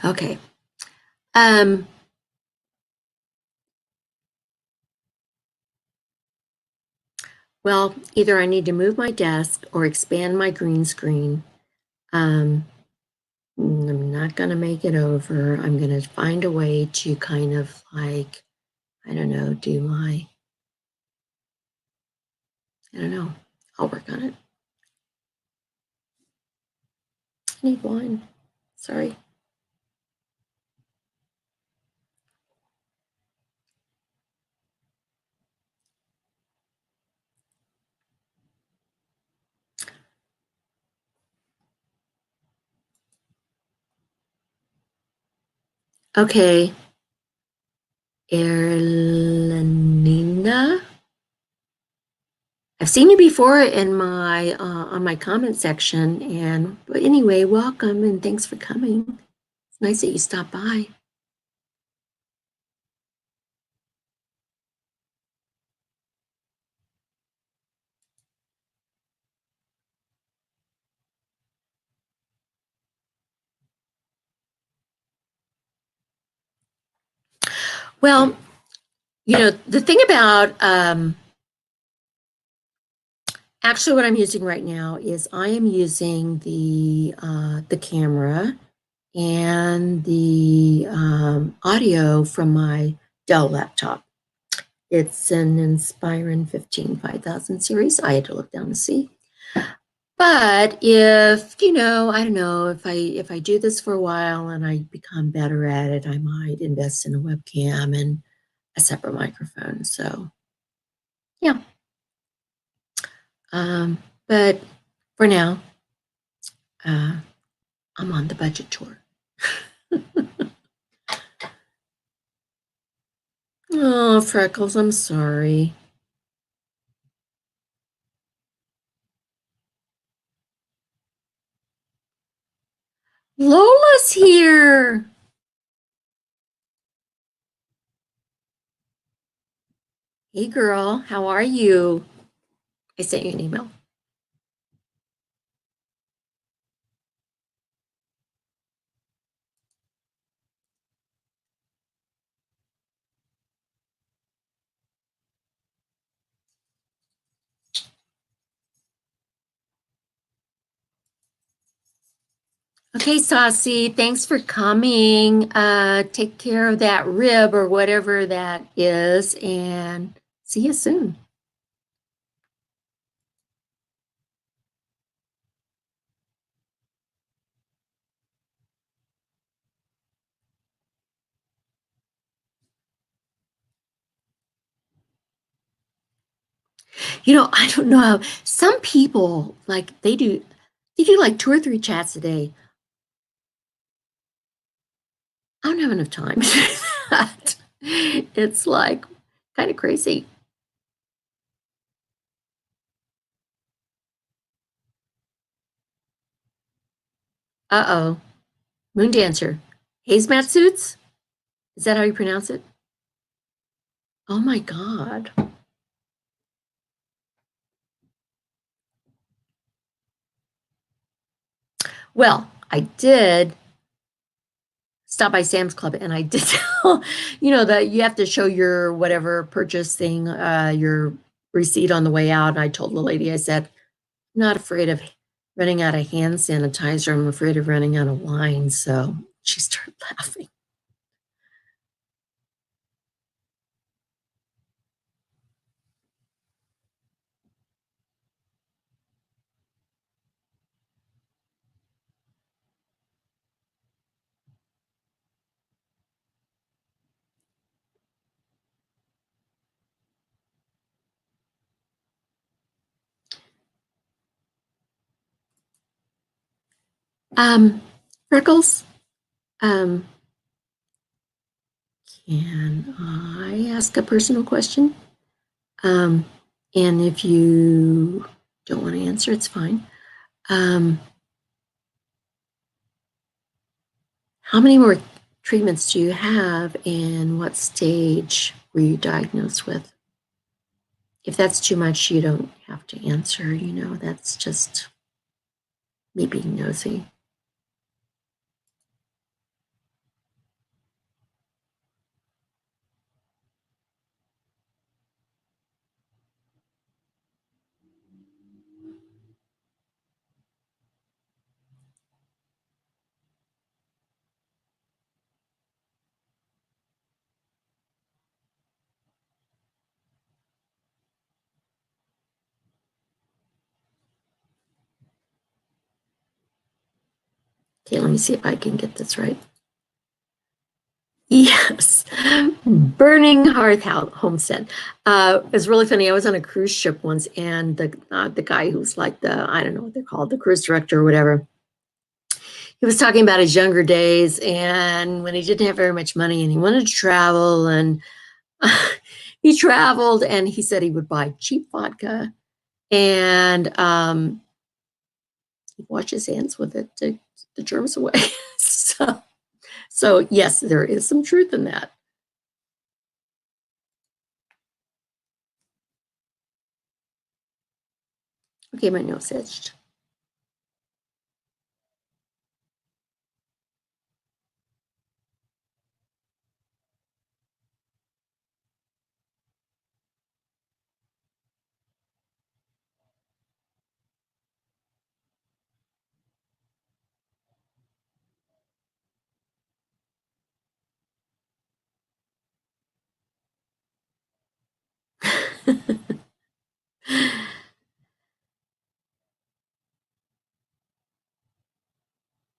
Okay. Um, well, either I need to move my desk or expand my green screen. Um, I'm not going to make it over. I'm going to find a way to kind of like, I don't know, I don't know. I'll work on it. I need wine. Sorry. Okay. Erlenina. I've seen you before in my on my comment section, and but anyway, welcome and thanks for coming. It's nice that you stopped by. Well, the thing about actually what I'm using right now is I am using the camera and the audio from my Dell laptop. It's an Inspiron 15 5000 series. I had to look down to see. But if, I don't know, if I do this for a while and I become better at it, I might invest in a webcam and a separate microphone. So, yeah. But for now, uh, I'm on the budget tour. Oh, Freckles, I'm sorry. Lola's here. Hey, girl, how are you? I sent you an email. Okay, Saucy, thanks for coming. Take care of that rib or whatever that is, and see you soon. I don't know how some people like they do like 2 or 3 chats a day. I don't have enough time to do that. It's like kind of crazy. Uh-oh. Moon Dancer. Hazmat suits? Is that how you pronounce it? Oh my God. Well, I did stop by Sam's Club and I did tell, that you have to show your whatever purchase thing, your receipt on the way out. And I told the lady, I said, I'm not afraid of running out of hand sanitizer. I'm afraid of running out of wine. So she started laughing. Um, Freckles, um, can I ask a personal question? Um, and if you don't want to answer, it's fine. Um, how many more treatments do you have and what stage were you diagnosed with? If that's too much, you don't have to answer, that's just me being nosy. Okay, let me see if I can get this right. Yes, Burning Hearth Homestead. It's really funny. I was on a cruise ship once, and the guy who's like I don't know what they're called, the cruise director or whatever, he was talking about his younger days and when he didn't have very much money and he wanted to travel and he traveled and he said he would buy cheap vodka and he'd wash his hands with it to keep the germs away. So yes, there is some truth in that. Okay, my nose itched.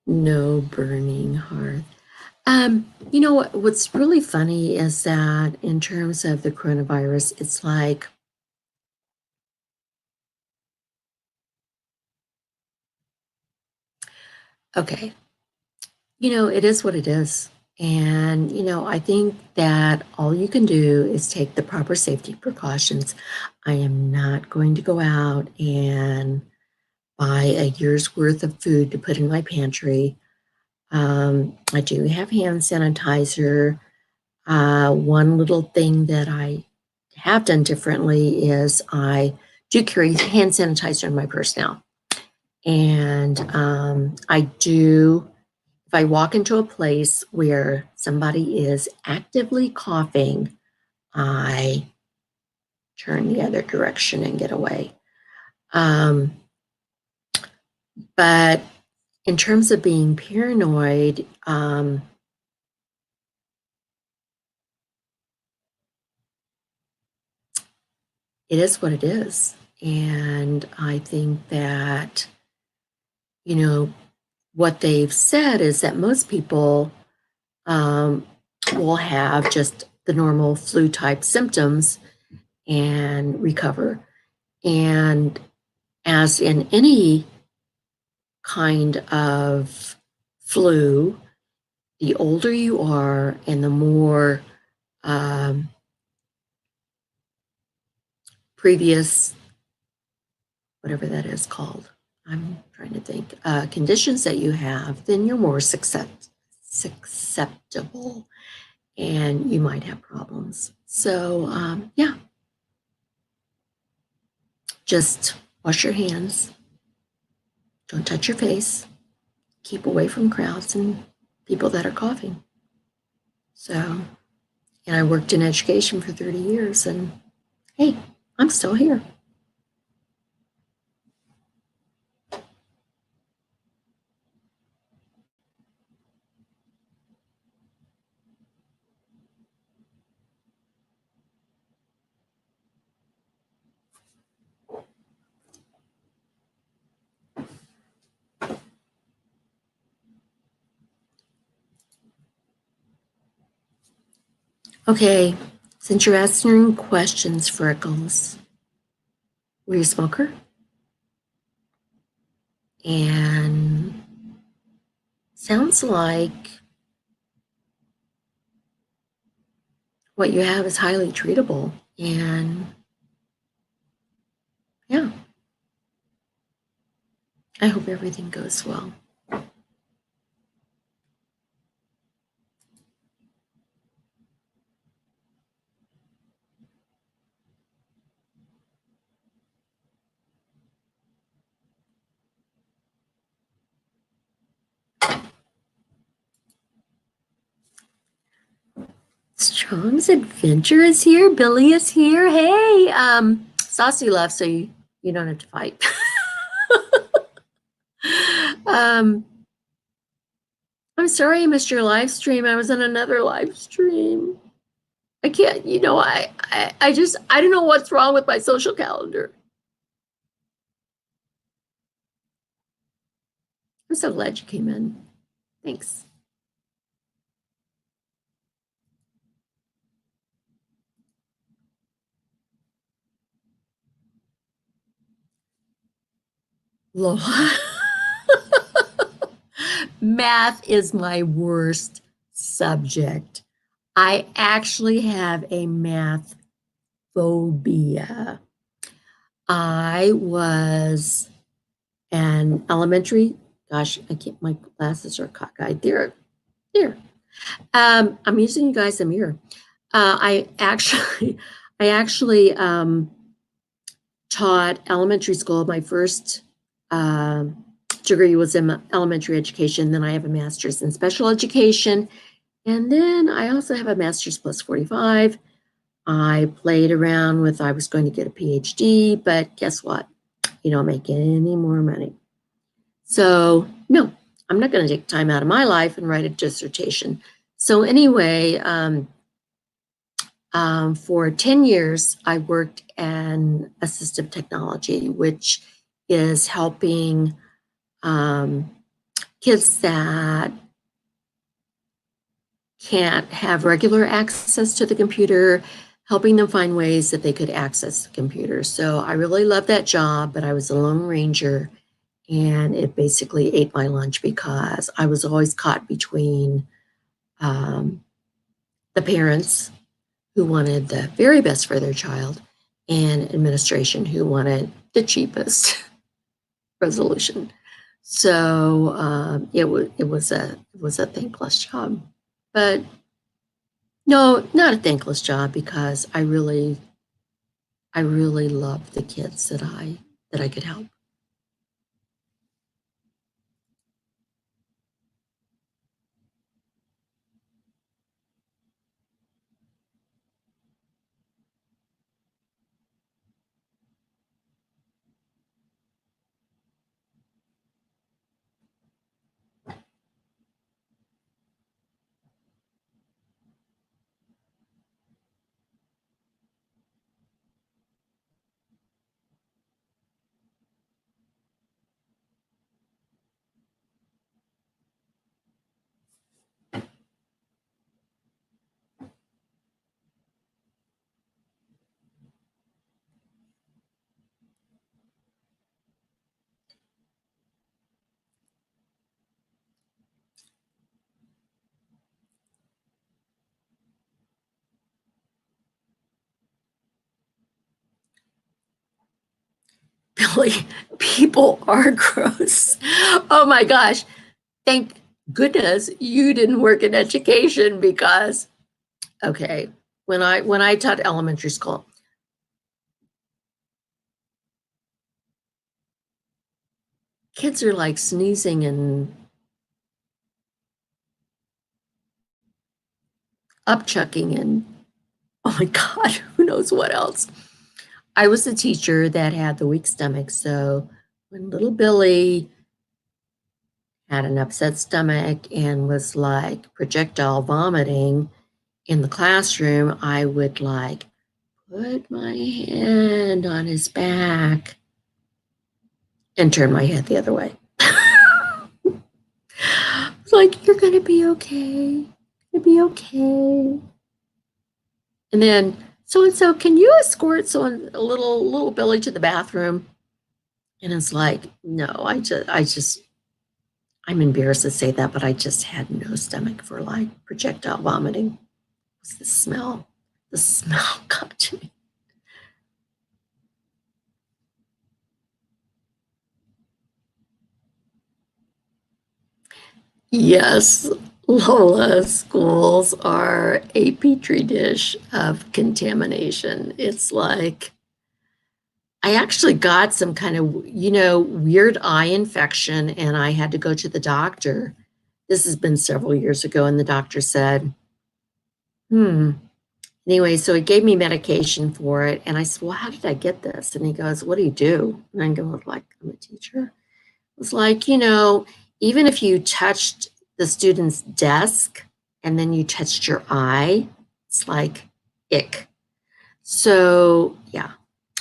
No burning hearth. What's really funny is that in terms of the coronavirus, it's like okay, it is what it is. And, I think that all you can do is take the proper safety precautions. I am not going to go out and buy a year's worth of food to put in my pantry. I do have hand sanitizer. One little thing that I have done differently is I do carry hand sanitizer in my purse now. And I do, if I walk into a place where somebody is actively coughing, I turn the other direction and get away. But in terms of being paranoid, it is what it is. And I think that, you know, what they've said is that most people will have just the normal flu type symptoms and recover. And as in any kind of flu, the older you are and the more previous, whatever that is called, I'm trying to think, conditions that you have, then you're more susceptible and you might have problems. So, yeah, just wash your hands, don't touch your face, keep away from crowds and people that are coughing. So, and I worked in education for 30 years, and hey, I'm still here. Okay, since you're asking questions, Freckles, were you a smoker? And sounds like what you have is highly treatable. And yeah, I hope everything goes well. Strong's Adventure is here. Billy is here. Hey, Saucy left, so you don't have to fight. um, I'm sorry I missed your live stream. I was on another live stream. I can't, I just, I don't know what's wrong with my social calendar. I'm so glad you came in. Thanks. Lola. Math is my worst subject. I actually have a math phobia. I was an elementary, gosh, I can't, my glasses are cockeyed. There. I'm using you guys a mirror. I actually, I actually taught elementary school. My first degree was in elementary education. Then I have a master's in special education. And then I also have a master's plus 45. I played around with, I was going to get a PhD, but guess what? You don't make any more money. So, no, I'm not going to take time out of my life and write a dissertation. So, anyway, for 10 years, I worked in assistive technology, which is helping kids that can't have regular access to the computer, helping them find ways that they could access the computer. So I really loved that job, but I was a lone ranger and it basically ate my lunch because I was always caught between the parents who wanted the very best for their child and administration who wanted the cheapest resolution. So it was a thankless job, but no, not a thankless job because I really love the kids that I could help. Really, people are gross. Oh my gosh. Thank goodness you didn't work in education because, okay, when I taught elementary school, kids are like sneezing and upchucking and oh my God, who knows what else. I was the teacher that had the weak stomach, so when little Billy had an upset stomach and was like projectile vomiting in the classroom, I would like put my hand on his back and turn my head the other way. It's like, you're gonna be okay. You'll be okay. And then, so and so, can you escort someone, a little Billy to the bathroom? And it's like, no, I'm embarrassed to say that, but I just had no stomach for like projectile vomiting. It was the smell. The smell got to me. Yes, Lola, schools are a petri dish of contamination. It's like, I actually got some kind of, weird eye infection and I had to go to the doctor. This has been several years ago, and the doctor said, hmm. Anyway, so he gave me medication for it, and I said, well, how did I get this? And he goes, what do you do? And I go, like, I'm a teacher. It's like, even if you touched the student's desk and then you touched your eye, it's like ick. So, yeah.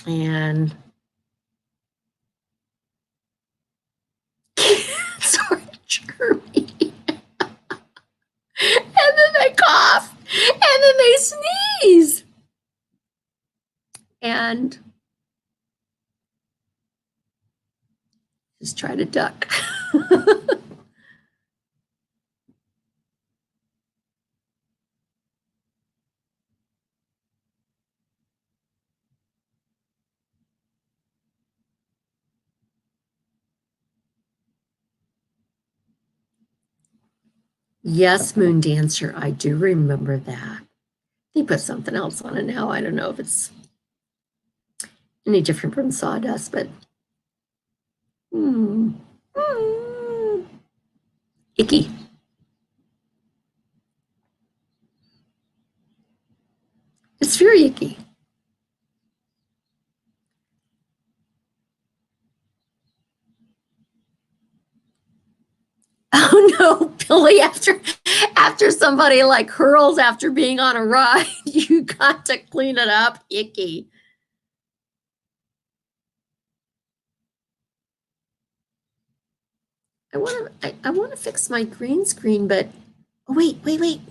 And kids are germy. And then they cough. And then they sneeze. And just try to duck. Yes, Moon Dancer. I do remember that. They put something else on it now. I don't know if it's any different from sawdust, but mm, mm, icky. It's very icky. Oh no, Billy, after somebody like hurls after being on a ride, you got to clean it up. Icky. I want to fix my green screen, but oh wait.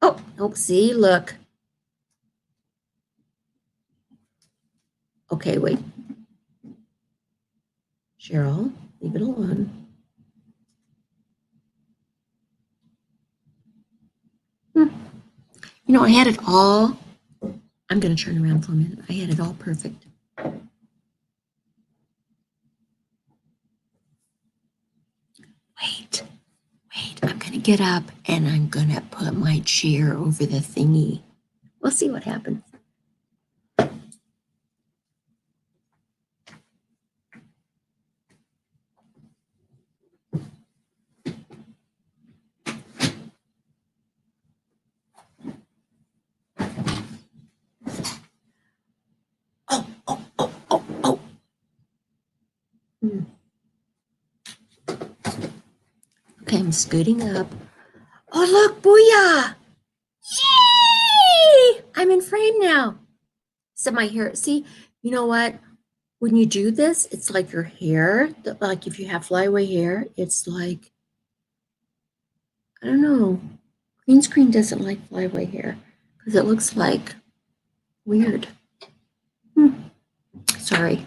Oh, see, look. Okay, wait. Cheryl, leave it alone. Hmm. I had it all. I'm going to turn around for a minute. I had it all perfect. Wait, I'm going to get up and I'm going to put my chair over the thingy. We'll see what happens. Oh. Hmm. Okay, I'm scooting up. Oh, look, booyah! Yay! I'm in frame now. So my hair, see, you know what? When you do this, it's like your hair, like if you have flyaway hair, it's like, I don't know. Green screen doesn't like flyaway hair because it looks like weird. Sorry.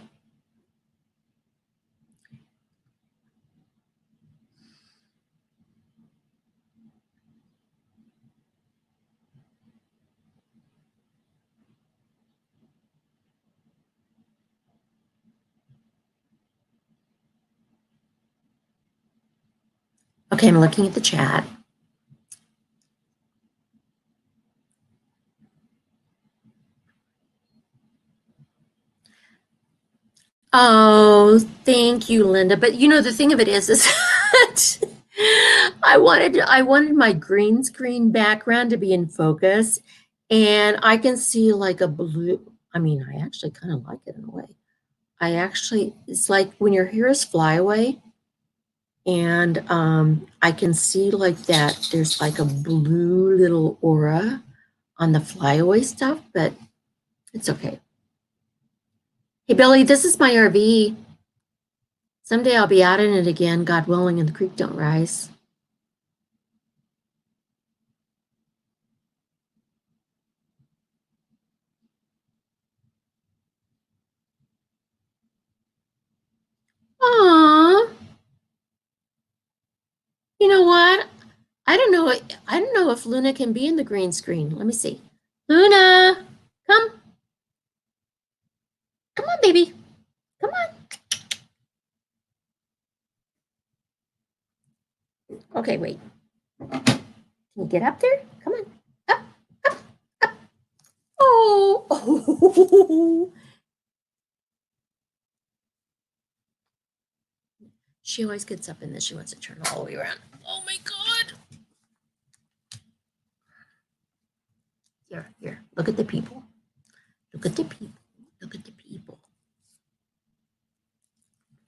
Okay, I'm looking at the chat. Oh, thank you, Linda. But you know, the thing of it is that I wanted my green screen background to be in focus, and I can see like a blue. I mean, I actually kind of like it in a way. It's like when your heroes fly away, and I can see like that. There's like a blue little aura on the flyaway stuff, but it's okay. Hey, Billy, this is my RV. Someday I'll be out in it again, God willing, and the creek don't rise. Aww. You know what? I don't know if Luna can be in the green screen. Let me see. Luna, come. Come on, baby. Come on. Okay, wait. Can you get up there? Come on. Up, up, up. Oh. She always gets up and then she wants to turn all the way around. Oh my God. Here. Look at the people. Look at the people. Look at the people.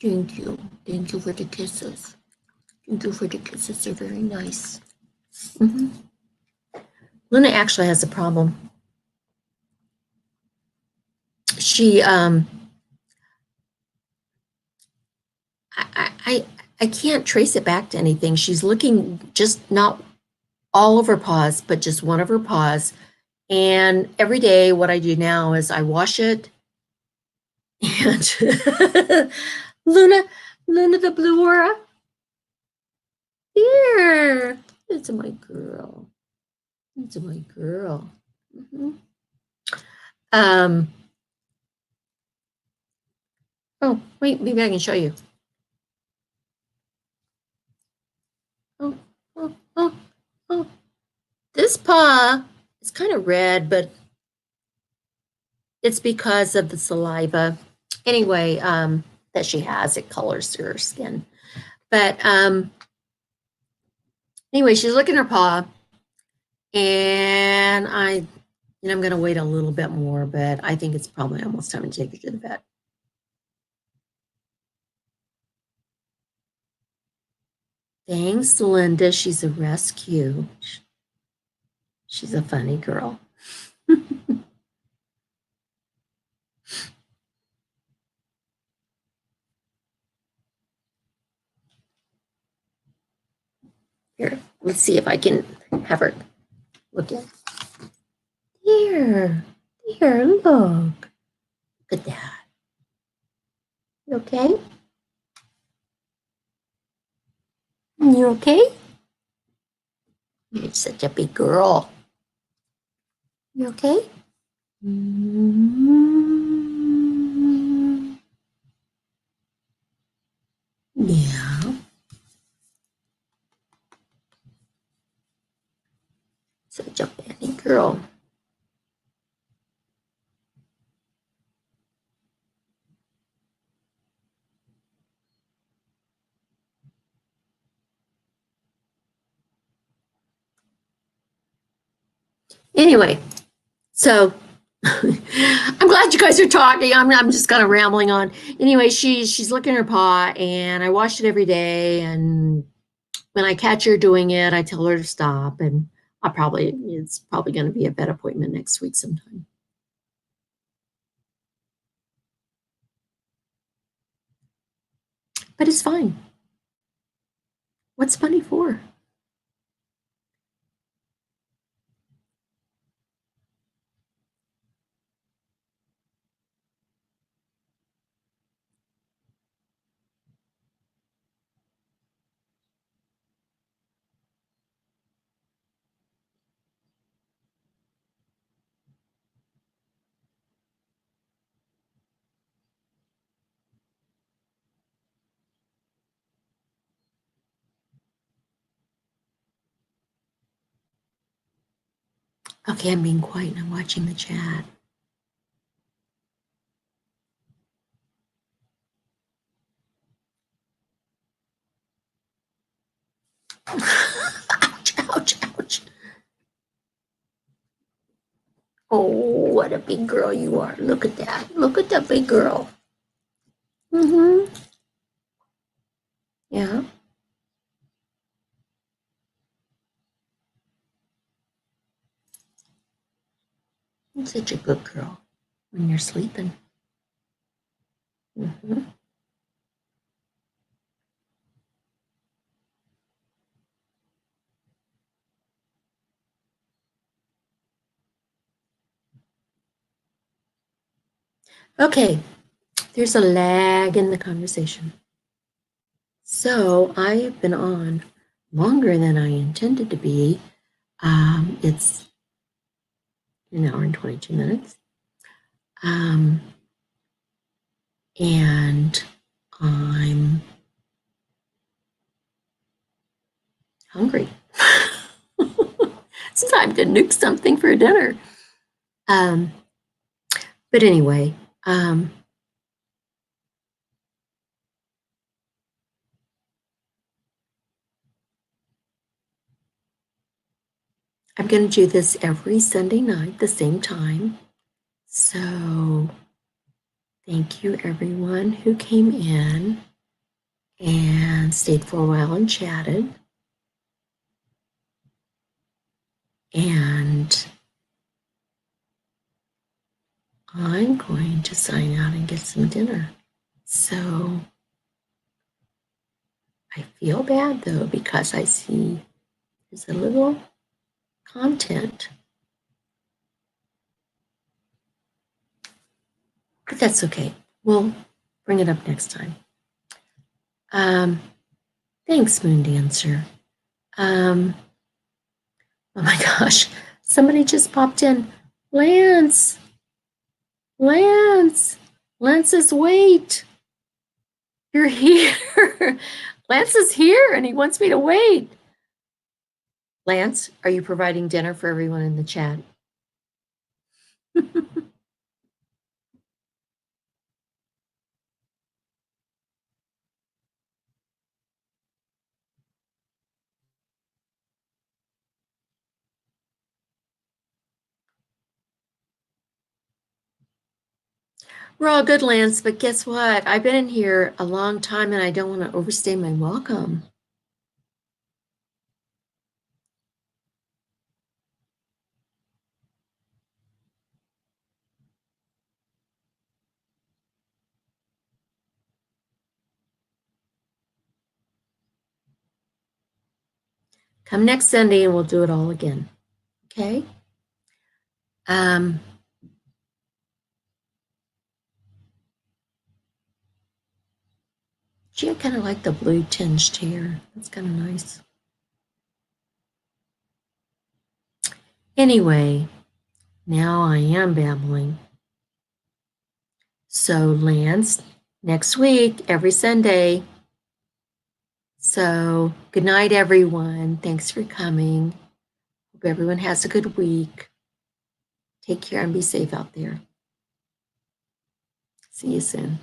Thank you. Thank you for the kisses. Thank you for the kisses. They're very nice. Mm-hmm. Luna actually has a problem. She I can't trace it back to anything. She's looking just not all of her paws, but just one of her paws. And every day, what I do now is I wash it. And Luna, Luna the blue aura, here. It's my girl. It's my girl. Mm-hmm. Oh, wait, maybe I can show you. Oh, oh. This paw is kind of red, but it's because of the saliva. Anyway, that she has, it colors her skin. But anyway, she's licking her paw, and I'm going to wait a little bit more, but I think it's probably almost time to take her to the vet. Thanks, Linda. She's a rescue. She's a funny girl. Here, let's see if I can have her look at. Here, look. Look at that. You okay? You okay? You're such a big girl. You okay? Mm-hmm. Yeah. Such a funny girl. Anyway, so I'm glad you guys are talking. I'm just kind of rambling on. Anyway, she's licking her paw, and I wash it every day. And when I catch her doing it, I tell her to stop. And it's probably going to be a vet appointment next week sometime. But it's fine. What's funny for? Okay, I'm being quiet and I'm watching the chat. Ouch, ouch, ouch. Oh, what a big girl you are. Look at that. Look at that big girl. Mm-hmm. Yeah. You're such a good girl when you're sleeping. Mm-hmm. Okay, there's a lag in the conversation. So I have been on longer than I intended to be. It's an hour and 22 minutes. And I'm hungry. It's time to nuke something for dinner. Um, but anyway, I'm going to do this every Sunday night, the same time. So thank you, everyone who came in and stayed for a while and chatted. And I'm going to sign out and get some dinner. So I feel bad though, because I see there's a little content. But that's okay. We'll bring it up next time. Thanks, Moon Dancer. Oh my gosh, somebody just popped in. Lance, Lance, Lance's wait. You're here. Lance is here and he wants me to wait. Lance, are you providing dinner for everyone in the chat? We're all good, Lance, but guess what? I've been in here a long time and I don't want to overstay my welcome. Come next Sunday and we'll do it all again. Okay? Gee, I kind of like the blue tinged hair. That's kind of nice. Anyway, now I am babbling. So, Lance, next week, every Sunday. So, good night, everyone. Thanks for coming. Hope everyone has a good week. Take care and be safe out there. See you soon.